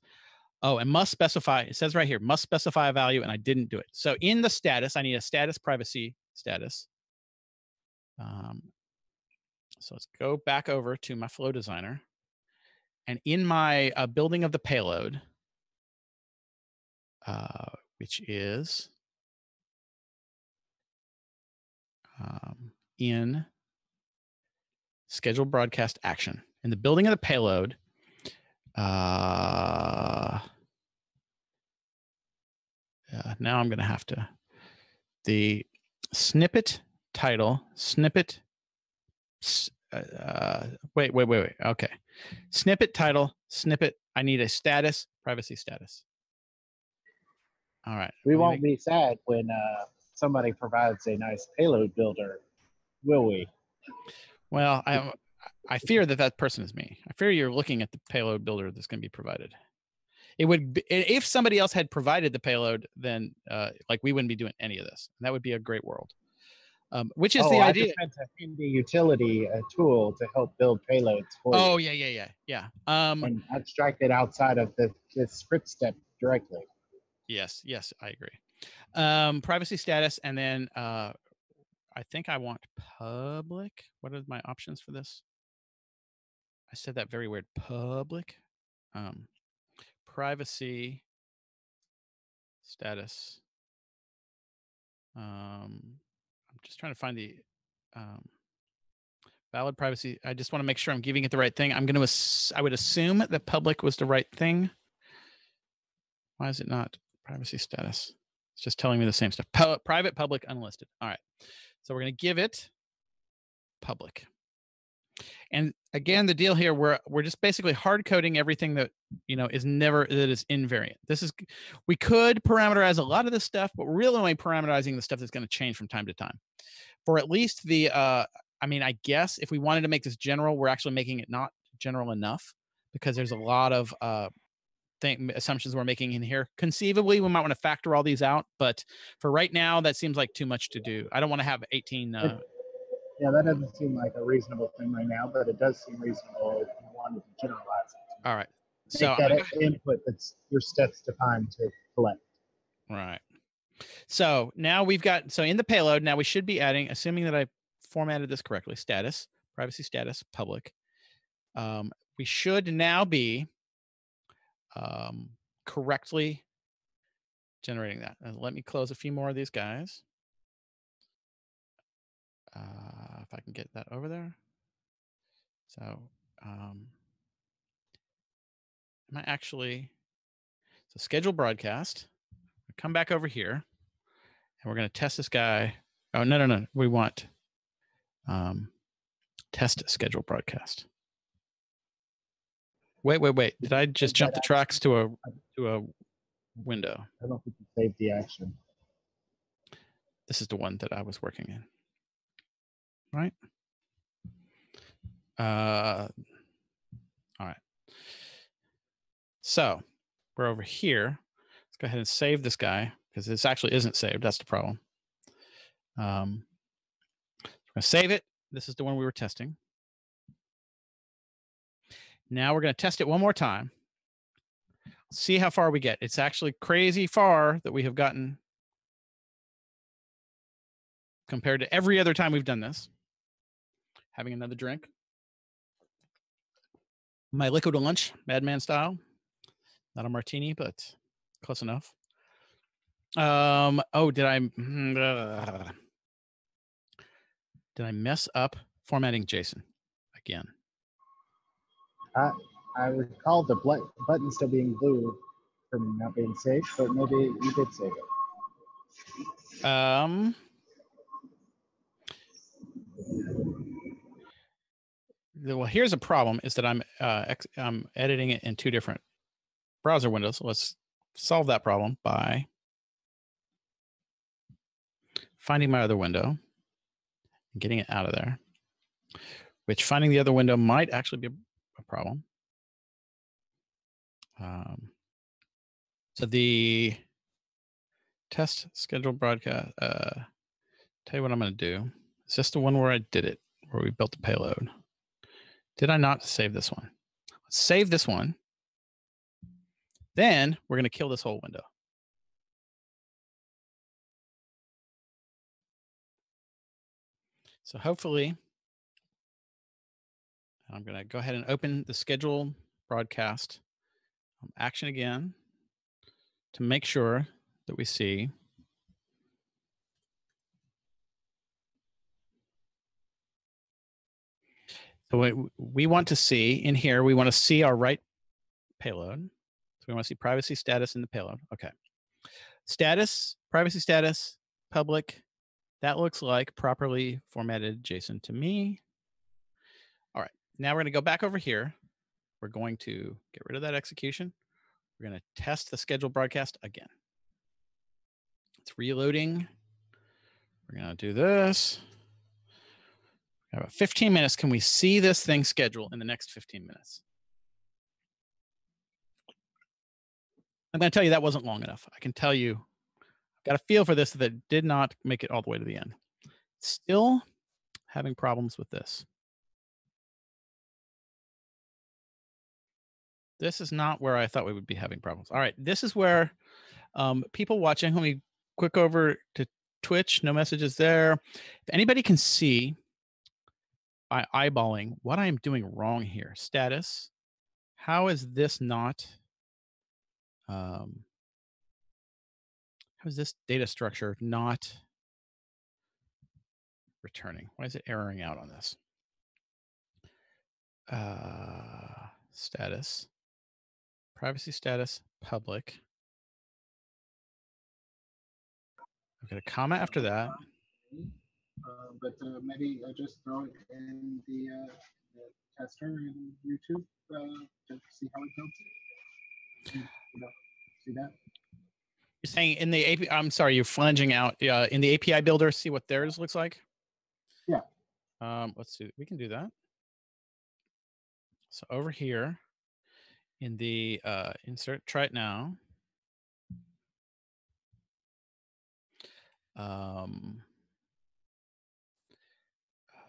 Oh, and must specify, it says right here, must specify a value, and I didn't do it. So in the status, I need a status privacy status. So let's go back over to my flow designer. And in my building of the payload, which is in schedule broadcast action, in the building of the payload, now I'm going to have to, the snippet title, snippet, wait. Okay. Snippet title, snippet. I need a status, privacy status. All right. We won't be sad when somebody provides a nice payload builder, will we? Well, I fear that person is me. I fear you're looking at the payload builder that's going to be provided. It would be, if somebody else had provided the payload, then like we wouldn't be doing any of this. And that would be a great world. Which is the idea. I just meant a handy utility, a tool to help build payloads for you. Oh, yeah. And abstract it outside of the script step directly. Yes, I agree. Privacy status, and then I think I want public. What are my options for this? I said that very weird. Public. Privacy status. I'm just trying to find the valid privacy. I just want to make sure I'm giving it the right thing. I would assume that public was the right thing. Why is it not privacy status? It's just telling me the same stuff. Private, public, unlisted. All right. So we're going to give it public. And again, the deal here, we're just basically hard coding everything that is invariant. We could parameterize a lot of this stuff, but we're really only parameterizing the stuff that's going to change from time to time. For at least the, I guess if we wanted to make this general, we're actually making it not general enough because there's a lot of assumptions we're making in here. Conceivably, we might want to factor all these out, but for right now, that seems like too much to do. I don't want to have 18. Yeah, that doesn't seem like a reasonable thing right now, but it does seem reasonable if you wanted to generalize it. All right. So that input that's your steps defined to collect. Right. So now we've got, in the payload, now we should be adding, assuming that I formatted this correctly, status, privacy status, public. We should now be correctly generating that. And let me close a few more of these guys. If I can get that over there. So am I actually, schedule broadcast, come back over here and we're going to test this guy. Oh, no. We want test schedule broadcast. Wait. Did I just jump the tracks to a window? I don't think you saved the action. This is the one that I was working in. Right. All right. So we're over here. Let's go ahead and save this guy because this actually isn't saved. That's the problem. We're going to save it. This is the one we were testing. Now we're going to test it one more time. See how far we get. It's actually crazy far that we have gotten compared to every other time we've done this. Having another drink. My liquid lunch, Madman style. Not a martini, but close enough. Did I mess up formatting JSON again? I recall the button still being blue from not being saved, but maybe you did save it. Well, here's a problem: is that I'm editing it in two different browser windows. Let's solve that problem by finding my other window and getting it out of there. Which finding the other window might actually be a problem. So the test schedule broadcast. Tell you what I'm going to do. Is this the one where I did it, where we built the payload? Did I not save this one? Let's save this one. Then we're going to kill this whole window. So hopefully, I'm going to go ahead and open the schedule broadcast action again to make sure that we see. So we want to see in here, we want to see our right payload. So we want to see privacy status in the payload. Okay. Status, privacy status, public. That looks like properly formatted JSON to me. All right. Now we're going to go back over here. We're going to get rid of that execution. We're going to test the scheduled broadcast again. It's reloading. We're going to do this. About 15 minutes. Can we see this thing schedule in the next 15 minutes? I'm going to tell you that wasn't long enough. I can tell you, I've got a feel for this that did not make it all the way to the end. Still having problems with this. This is not where I thought we would be having problems. All right, this is where people watching, let me click over to Twitch, no messages there. If anybody can see by eyeballing what I am doing wrong here, status, how is this not, how is this data structure not returning? Why is it erroring out on this? Status, privacy status, public. I've got a comma after that. But maybe just throw it in the tester in YouTube to see how it goes. See that? You're saying in the API, I'm sorry, you're flanging out in the API builder, see what theirs looks like? Yeah. Let's see, we can do that. So over here in the insert, try it now.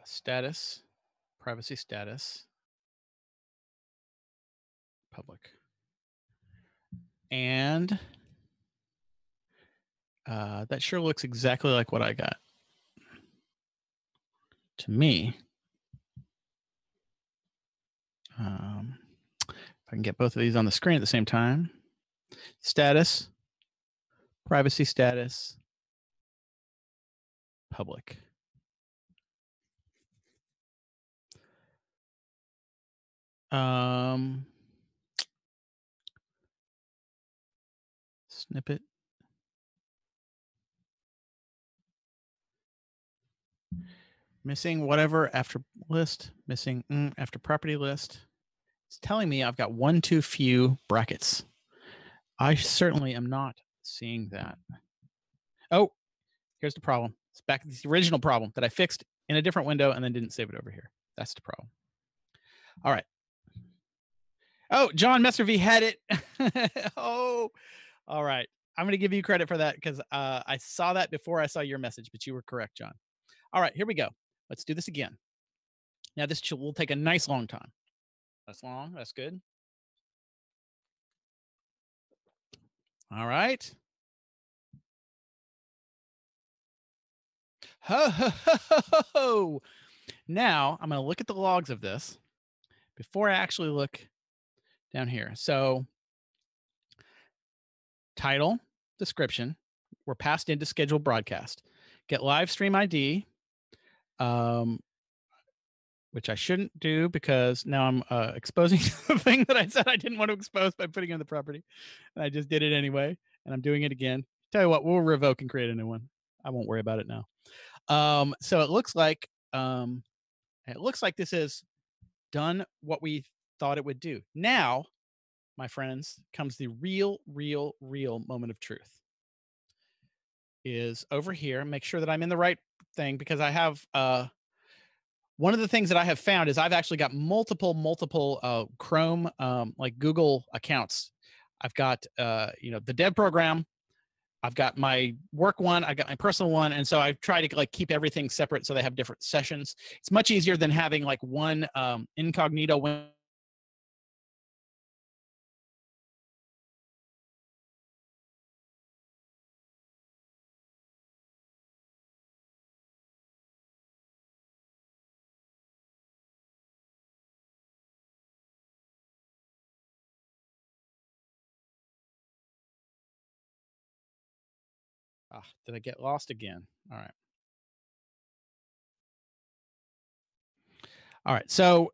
Status, privacy status, public. And that sure looks exactly like what I got. To me, if I can get both of these on the screen at the same time. Status, privacy status, public. Snippet. Missing whatever after list, missing after property list. It's telling me I've got one too few brackets. I certainly am not seeing that. Oh, here's the problem. It's back to the original problem that I fixed in a different window and then didn't save it over here. That's the problem. All right. Oh, John Messer V had it. Oh, all right. I'm going to give you credit for that because I saw that before I saw your message, but you were correct, John. All right, here we go. Let's do this again. Now, this will take a nice long time. That's long. That's good. All right. Ho, ho, ho, ho, ho. Now, I'm going to look at the logs of this before I actually look down here. So, title, description, we're passed into scheduled broadcast. Get live stream ID, which I shouldn't do because now I'm exposing the thing that I said I didn't want to expose by putting in the property. And I just did it anyway, and I'm doing it again. Tell you what, we'll revoke and create a new one. I won't worry about it now. So it looks like this has done what we thought it would do. Now, my friends, comes the real moment of truth. Is over here. Make sure that I'm in the right thing because I have one of the things that I have found is I've actually got multiple Chrome like Google accounts. I've got the dev program. I've got my work one. I got my personal one, and so I try to like keep everything separate so they have different sessions. It's much easier than having like one incognito Did I get lost again? All right. All right. So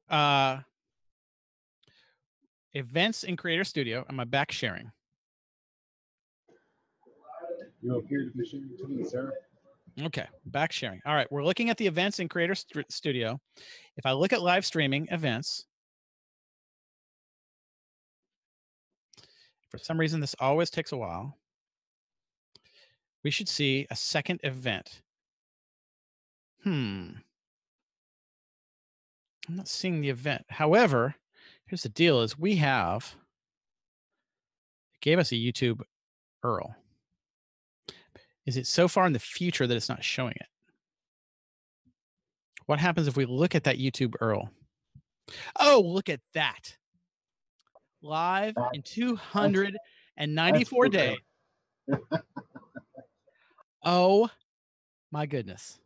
events in Creator Studio. Am I back sharing? You appear to be sharing to me, sir. Okay, back sharing. All right, we're looking at the events in Creator Studio. If I look at live streaming events, for some reason, this always takes a while. We should see a second event. I'm not seeing the event. However, here's the deal is it gave us a YouTube URL. Is it so far in the future that it's not showing it? What happens if we look at that YouTube URL? Oh, look at that. Live in 294 days. Oh my goodness.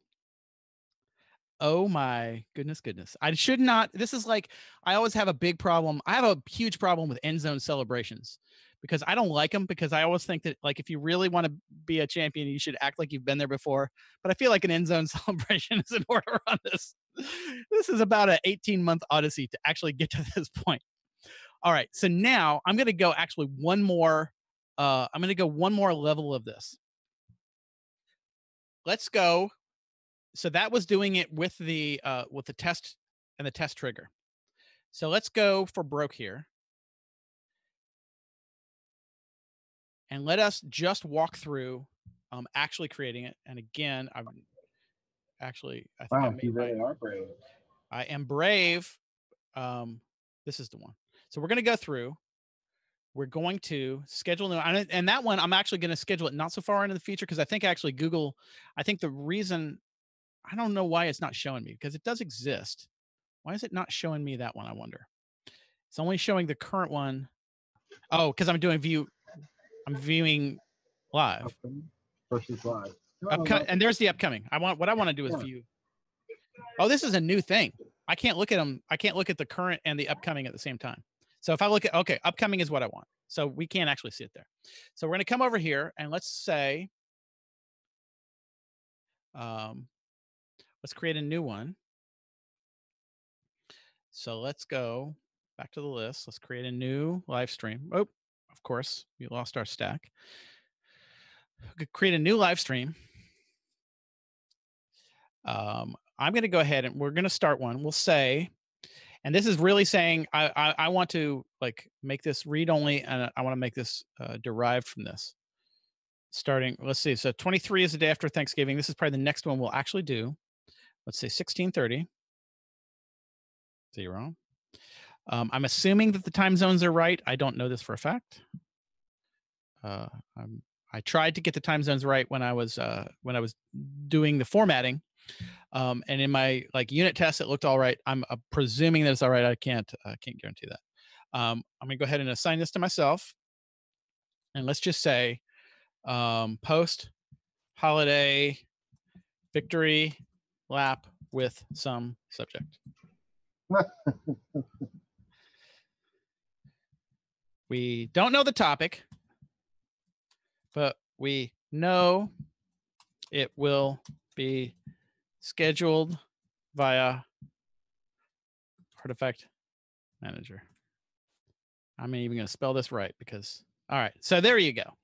Oh my goodness. I should not. This is like, I always have a big problem. I have a huge problem with end zone celebrations because I don't like them, because I always think that, like, if you really want to be a champion, you should act like you've been there before. But I feel like an end zone celebration is in order on this. This is about an 18-month odyssey to actually get to this point. All right. So now I'm going to go actually one more. I'm going to go one more level of this. Let's go. So that was doing it with the test and the test trigger. So let's go for broke here. And let us just walk through actually creating it. And again, I think wow, you really are brave. I am brave. This is the one. So we're going to go through. We're going to schedule new, and that one I'm actually going to schedule it not so far into the future, because I think actually Google, I think the reason, I don't know why it's not showing me, because it does exist. Why is it not showing me that one, I wonder? It's only showing the current one. Oh, because I'm viewing live. Upcoming versus live. And there's the upcoming. What I want to do is view. Oh, this is a new thing. I can't look at them. I can't look at the current and the upcoming at the same time. So if I look at, okay, upcoming is what I want. So we can't actually see it there. So we're going to come over here and let's say, let's create a new one. So let's go back to the list. Let's create a new live stream. Oh, of course, we lost our stack. Create a new live stream. I'm going to go ahead and we're going to start one. We'll say, and this is really saying, I want to like make this read only, and I want to make this derived from this. Starting, let's see. So 23 is the day after Thanksgiving. This is probably the next one we'll actually do. Let's say 1630. 0. I'm assuming that the time zones are right. I don't know this for a fact. I tried to get the time zones right when I was doing the formatting, and in my like unit test it looked all right. I'm presuming that it's all right. I can't guarantee that. I'm gonna go ahead and assign this to myself, and let's just say post holiday victory lap with some subject. We don't know the topic, but we know it will be scheduled via Artifact Manager. I'm even going to spell this right because, all right. So there you go.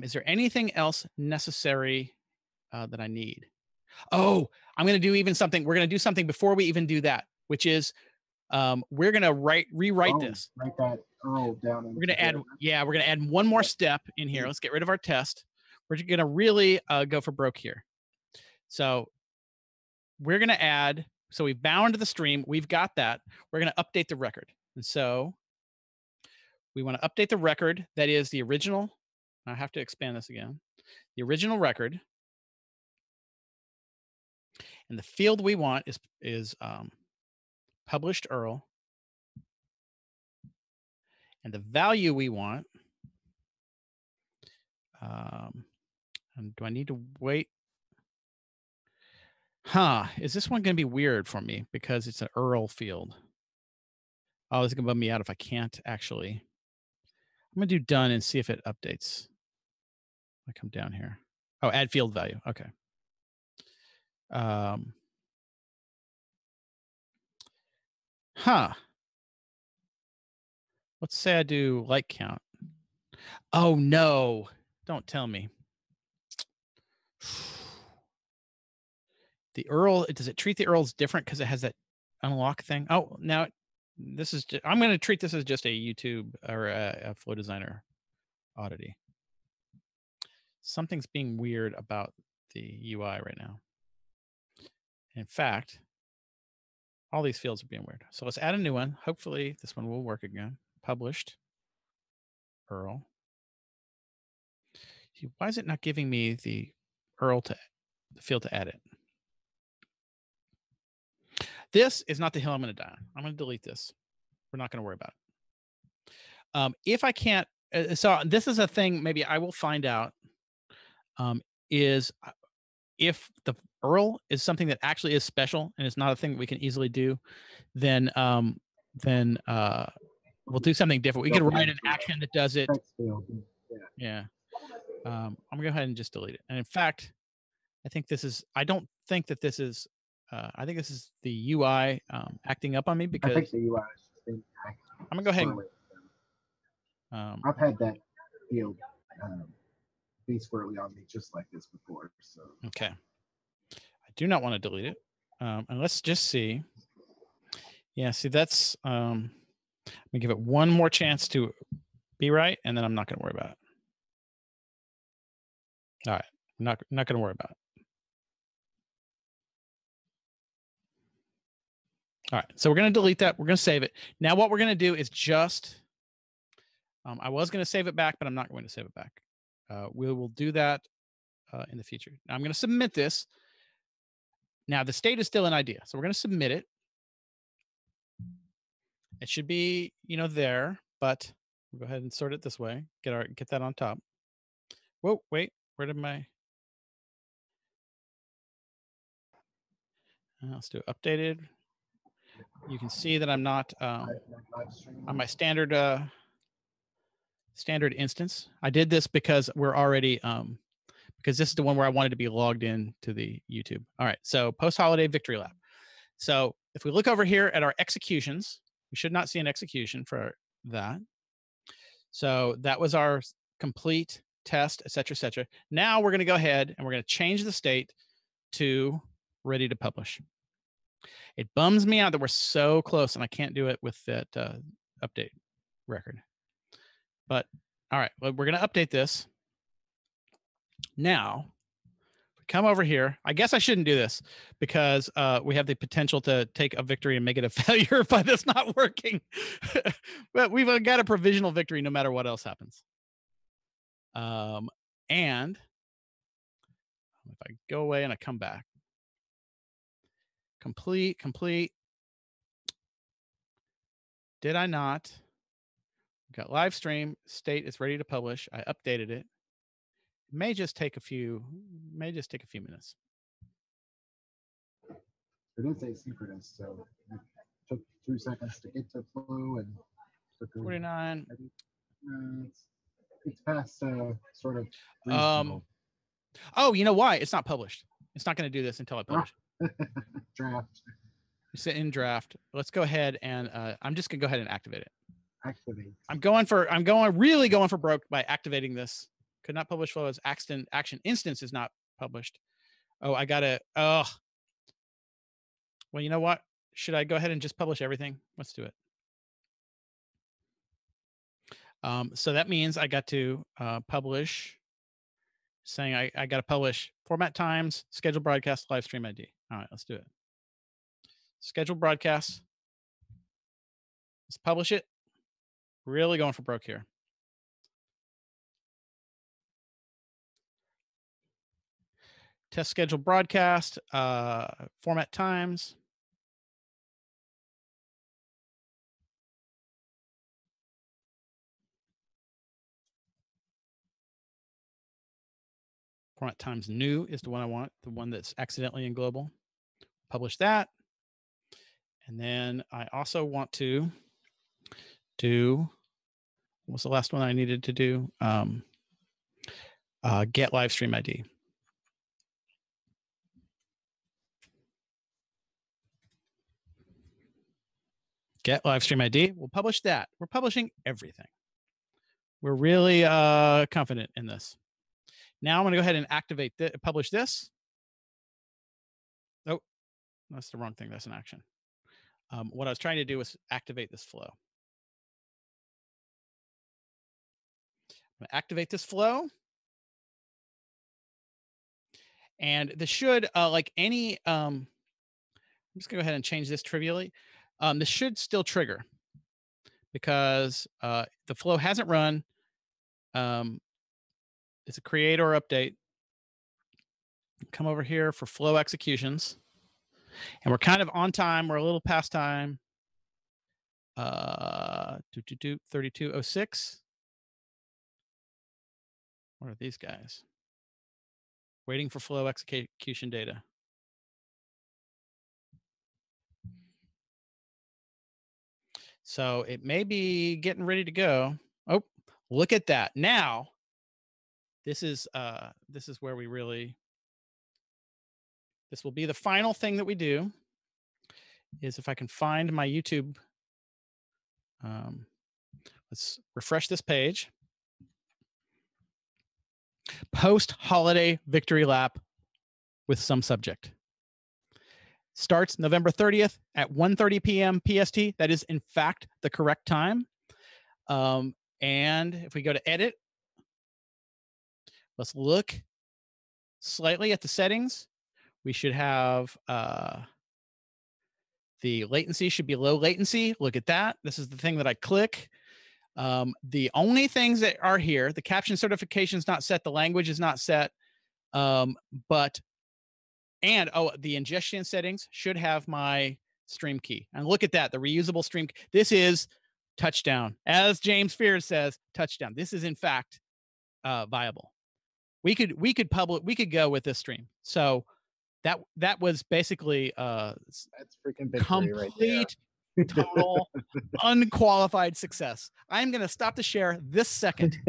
Is there anything else necessary that I need? Oh, I'm going to do even something. We're going to do something before we even do that, which is we're going to rewrite this. Write that URL down. We're going to add, we're going to add one more step in here. Let's get rid of our test. We're going to really go for broke here. So we're going to add, so we've bound the stream. We've got that. We're going to update the record. And so we want to update the record. That is the original. I have to expand this again. The original record. And the field we want is published URL. And the value we want, and do I need to wait? Is this one going to be weird for me because it's an URL field? Oh, this is going to bum me out if I can't actually. I'm going to do done and see if it updates. I come down here. Oh, add field value. Okay. Let's say I do light count. Oh no, don't tell me. The URL, does it treat the URLs different because it has that unlock thing? Oh, now this is just, I'm going to treat this as just a YouTube or a Flow Designer oddity. Something's being weird about the UI right now. In fact, all these fields are being weird. So let's add a new one. Hopefully this one will work again. Published URL. Why is it not giving me the URL to the field to add it? This is not the hill I'm going to die on. I'm going to delete this. We're not going to worry about it. If I can't, so this is a thing maybe I will find out, is if the URL is something that actually is special and it's not a thing that we can easily do, then we'll do something different. We could write an action that does it. Yeah. I'm gonna go ahead and just delete it. And in fact, I think this is, I don't think that this is, I think this is the UI acting up on me because I think the UI is just being I'm gonna go ahead and I've had that field be squirrely on me just like this before. So okay. I do not want to delete it. And let's just see. Yeah, see that's let me give it one more chance to be right, and then I'm not gonna worry about it. All right, not gonna worry about it. All right, so we're going to delete that. We're going to save it. Now what we're going to do is just, I was going to save it back, but I'm not going to save it back. We will do that in the future. Now I'm going to submit this. Now the state is still an idea, so we're going to submit it. It should be, there, but we'll go ahead and sort it this way. Get that on top. Whoa, wait, where did my? Let's do updated. You can see that I'm not on my standard instance. I did this because we're already because this is the one where I wanted to be logged in to the YouTube. All right, so post-holiday victory lap. So if we look over here at our executions, we should not see an execution for that. So that was our complete test, et cetera, et cetera. Now we're going to go ahead and we're going to change the state to ready to publish. It bums me out that we're so close and I can't do it with that update record. But all right, well, we're going to update this. Now, come over here. I guess I shouldn't do this because we have the potential to take a victory and make it a failure by this not working. But we've got a provisional victory no matter what else happens. And if I go away and I come back, complete. Did I not? Got live stream, state is ready to publish. I updated it. It may just take a few minutes. It is asynchronous, so it took 2 seconds to get to Flow and took 49. It's past sort of reasonable. Oh, you know why? It's not published. It's not going to do this until I publish. Draft. It's in draft. Let's go ahead and I'm just gonna go ahead and activate it. Activate. I'm really going for broke by activating this. Could not publish flow as action instance is not published. Oh, I gotta. Oh. Well, you know what? Should I go ahead and just publish everything? Let's do it. So that means I got to publish. Saying I got to publish format times, schedule broadcast, live stream ID. All right, let's do it. Schedule broadcast. Let's publish it. Really going for broke here. Test schedule broadcast, format times. Format times new is the one I want, the one that's accidentally in global. Publish that. And then I also want to do, what was the last one I needed to do? Get live stream ID. Get live stream ID. We'll publish that. We're publishing everything. We're really confident in this. Now I'm going to go ahead and activate publish this. Oh, that's the wrong thing. That's an action. What I was trying to do was activate this flow. I'm going to activate this flow. And this should, like any, I'm just going to go ahead and change this trivially. This should still trigger because the flow hasn't run. It's a create or update. Come over here for flow executions. And we're kind of on time. We're a little past time. 3206. What are these guys? Waiting for flow execution data. So it may be getting ready to go. Oh, look at that. Now, this is where we really, this will be the final thing that we do, is if I can find my YouTube. Let's refresh this page. Post-holiday victory lap with some subject. Starts November 30th at 1:30 p.m. PST. That is, in fact, the correct time. And if we go to edit, let's look slightly at the settings. We should have the latency should be low latency. Look at that. This is the thing that I click. The only things that are here, the caption certification is not set. The language is not set. The ingestion settings should have my stream key. And look at that, the reusable stream. This is touchdown. As James Fears says, touchdown. This is in fact viable. We could go with this stream. So that was basically That's freaking victory right there. Total unqualified success. I'm going to stop the share this second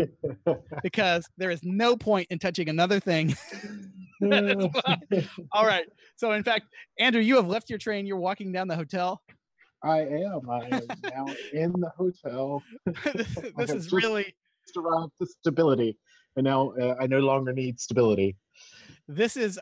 because there is no point in touching another thing. All right. So in fact, Andrew, you have left your train. You're walking down the hotel. I am now in the hotel. This is really around the stability, and now I no longer need stability. This is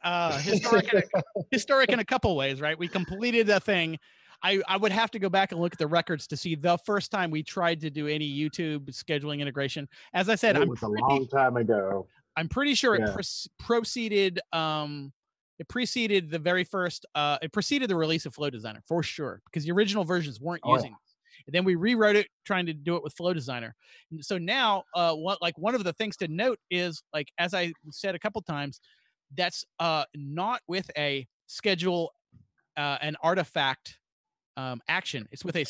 historic in a couple ways, right? We completed a thing. I would have to go back and look at the records to see the first time we tried to do any YouTube scheduling integration. As I said, it was a long time ago. I'm pretty sure it preceded the very first. It preceded the release of Flow Designer for sure, because the original versions weren't using it. And then we rewrote it trying to do it with Flow Designer. And so now, one of the things to note is, like, as I said a couple times, that's not with a schedule, an artifact action. It's with a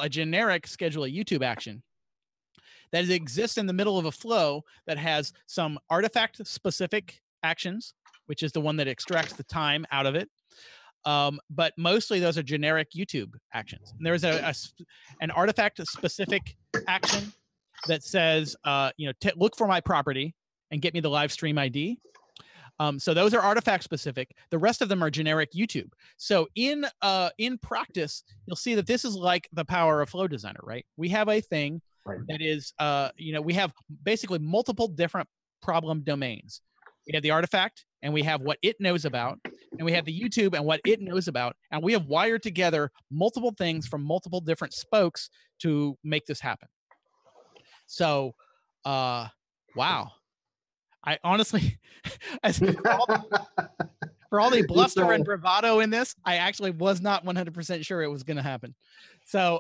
generic schedule, a YouTube action that exists in the middle of a flow that has some artifact specific actions, which is the one that extracts the time out of it. But mostly those are generic YouTube actions. And there's an artifact specific action that says, look for my property and get me the live stream ID. So those are artifact specific. The rest of them are generic YouTube. So in practice, you'll see that this is like the power of Flow Designer, right? We have a thing that is, we have basically multiple different problem domains. We have the artifact, and we have what it knows about, and we have the YouTube and what it knows about, and we have wired together multiple things from multiple different spokes to make this happen. So, wow. I honestly, for all the bluster and bravado in this, I actually was not 100% sure it was going to happen. So,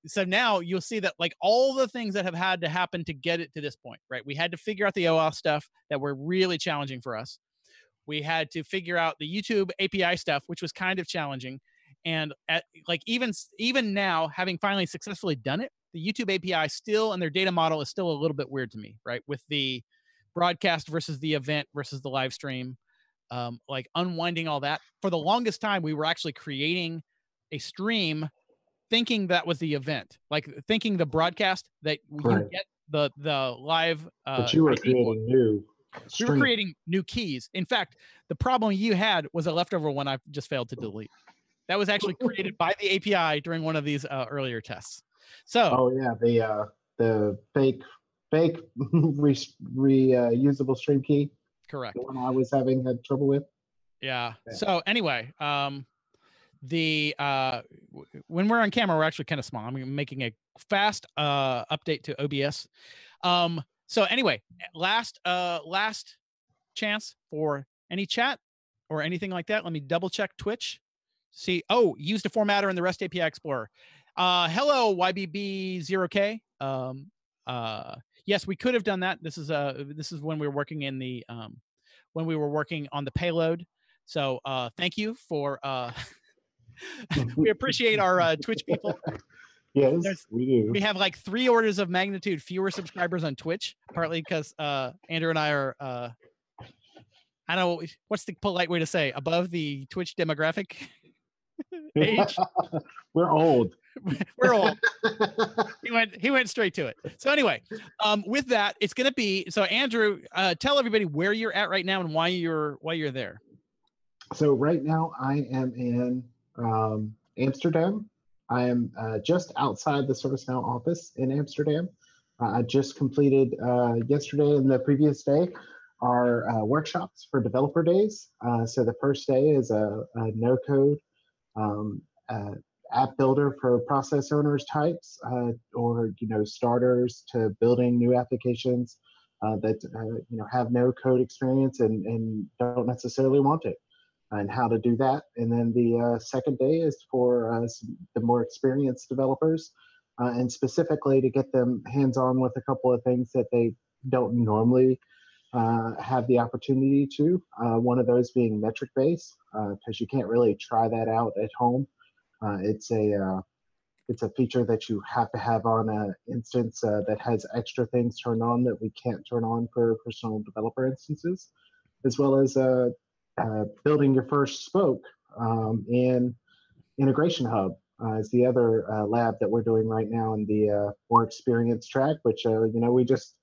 so now you'll see that, like, all the things that have had to happen to get it to this point, right? We had to figure out the OAuth stuff that were really challenging for us. We had to figure out the YouTube API stuff, which was kind of challenging. And even now, having finally successfully done it, the YouTube API still, and their data model is still a little bit weird to me, right? With the broadcast versus the event versus the live stream, like unwinding all that. For the longest time, we were actually creating a stream thinking that was the event, like thinking the broadcast that you get the live. But you were creating new. We were creating new keys. In fact, the problem you had was a leftover one I just failed to delete. That was actually created by the API during one of these earlier tests. So, oh yeah, the fake reusable stream key. correct. The one I was had trouble with. Yeah. So anyway, when we're on camera, we're actually kind of small. I'm making a fast update to OBS. So anyway, last chance for any chat or anything like that. Let me double check Twitch. See, used a formatter in the REST API Explorer. Hello, YBB0K. Yes, we could have done that. This is when we were working in the when we were working on the payload. So thank you for we appreciate our Twitch people. Yes, we do. We have like 3 orders of magnitude fewer subscribers on Twitch, partly because Andrew and I are I don't know what's the polite way to say, above the Twitch demographic age. We're old. We're old. He went straight to it. So anyway, with that, it's going to be, so Andrew, tell everybody where you're at right now and why you're there. So right now I am in Amsterdam. I am just outside the ServiceNow office in Amsterdam. I just completed yesterday and the previous day our workshops for developer days. So the first day is a no-code app builder for process owners types, or starters to building new applications that have no code experience and don't necessarily want it, and how to do that. And then the second day is for the more experienced developers, and specifically to get them hands-on with a couple of things that they don't normally have the opportunity to. One of those being metric base, because you can't really try that out at home. It's a feature that you have to have on an instance that has extra things turned on that we can't turn on for personal developer instances, as well as building your first spoke in IntegrationHub is the other lab that we're doing right now in the more experienced track, which we just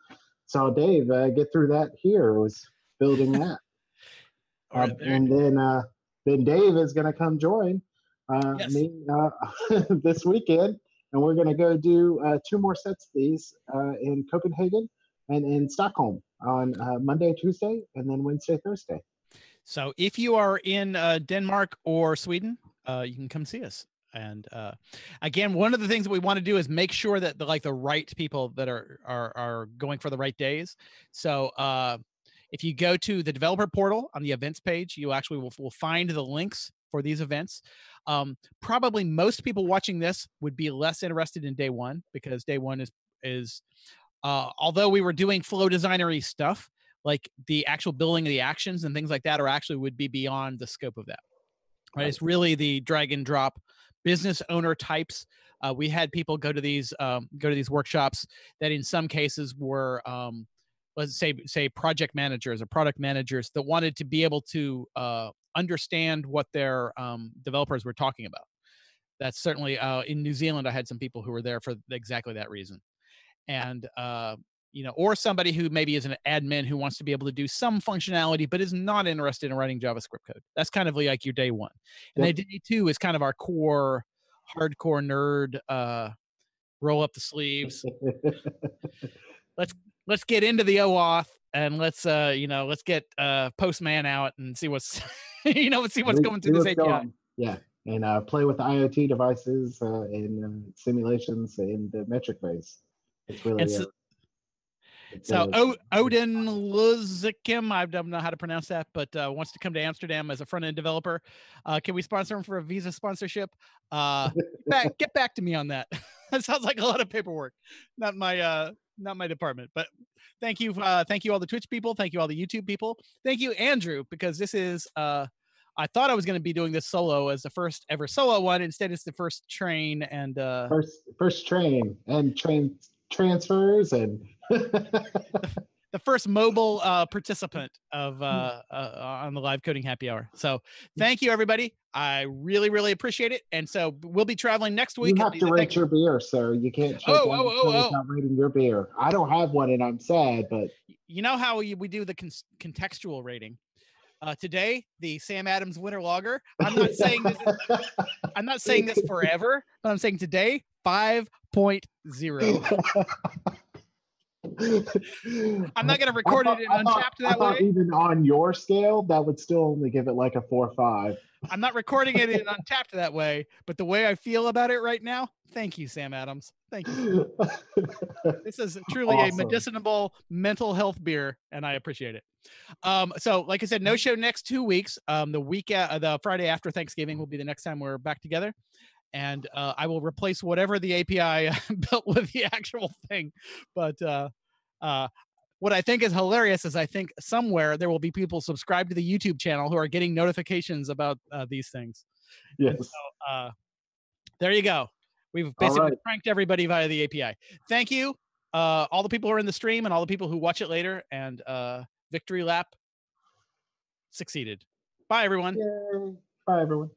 saw Dave get through that here. Was building that, and then Dave is going to come join me this weekend, and we're going to go do 2 more sets of these in Copenhagen and in Stockholm on Monday, Tuesday, and then Wednesday, Thursday. So if you are in Denmark or Sweden, you can come see us. And again, one of the things that we want to do is make sure that the right people that are going for the right days. So if you go to the developer portal on the events page, you actually will find the links for these events. Probably most people watching this would be less interested in day one, because day one is although we were doing flow designery stuff, like the actual building of the actions and things like that would be beyond the scope of that. Right? It's really the drag and drop business owner types. We had people go to these workshops that in some cases were let's say project managers or product managers that wanted to be able to understand what their developers were talking about. That's certainly in New Zealand. I had some people who were there for exactly that reason. And or somebody who maybe is an admin who wants to be able to do some functionality but is not interested in writing JavaScript code. That's kind of like your day one. And then day two is kind of our core hardcore nerd roll up the sleeves. Let's get into the OAuth and let's get Postman out and see what's see what's going through this API. Yeah. And play with IoT devices in simulations in the metric base. It's really so Odin Luzikim, I don't know how to pronounce that, but wants to come to Amsterdam as a front-end developer. Can we sponsor him for a visa sponsorship? Get back to me on that. That sounds like a lot of paperwork. Not my department. But thank you all the Twitch people. Thank you all the YouTube people. Thank you, Andrew, because this is I thought I was going to be doing this solo as the first ever solo one. Instead, it's the first train and first train and train transfers and the first mobile participant of on the live coding happy hour. So thank you, everybody. I really, really appreciate it. And so we'll be traveling next week. You have to rate your beer, sir. You can't shut down without rating your beer. I don't have one and I'm sad, but you know how we do the contextual rating. Today, the Sam Adams winter logger. I'm not saying this. I'm not saying this forever, but I'm saying today 5.0. I'm not going to record it in Untapped that way. Even on your scale, that would still only give it like a 4 or 5. I'm not recording it in Untapped that way, but the way I feel about it right now, thank you, Sam Adams. Thank you. This is truly a medicinal mental health beer, and I appreciate it. So, like I said, no show next 2 weeks. The Friday after Thanksgiving will be the next time we're back together. And I will replace whatever the API built with the actual thing. But what I think is hilarious is I think somewhere there will be people subscribed to the YouTube channel who are getting notifications about these things. Yes. So, there you go. We've basically pranked everybody via the API. Thank you, all the people who are in the stream and all the people who watch it later. And victory lap succeeded. Bye, everyone. Yay. Bye, everyone.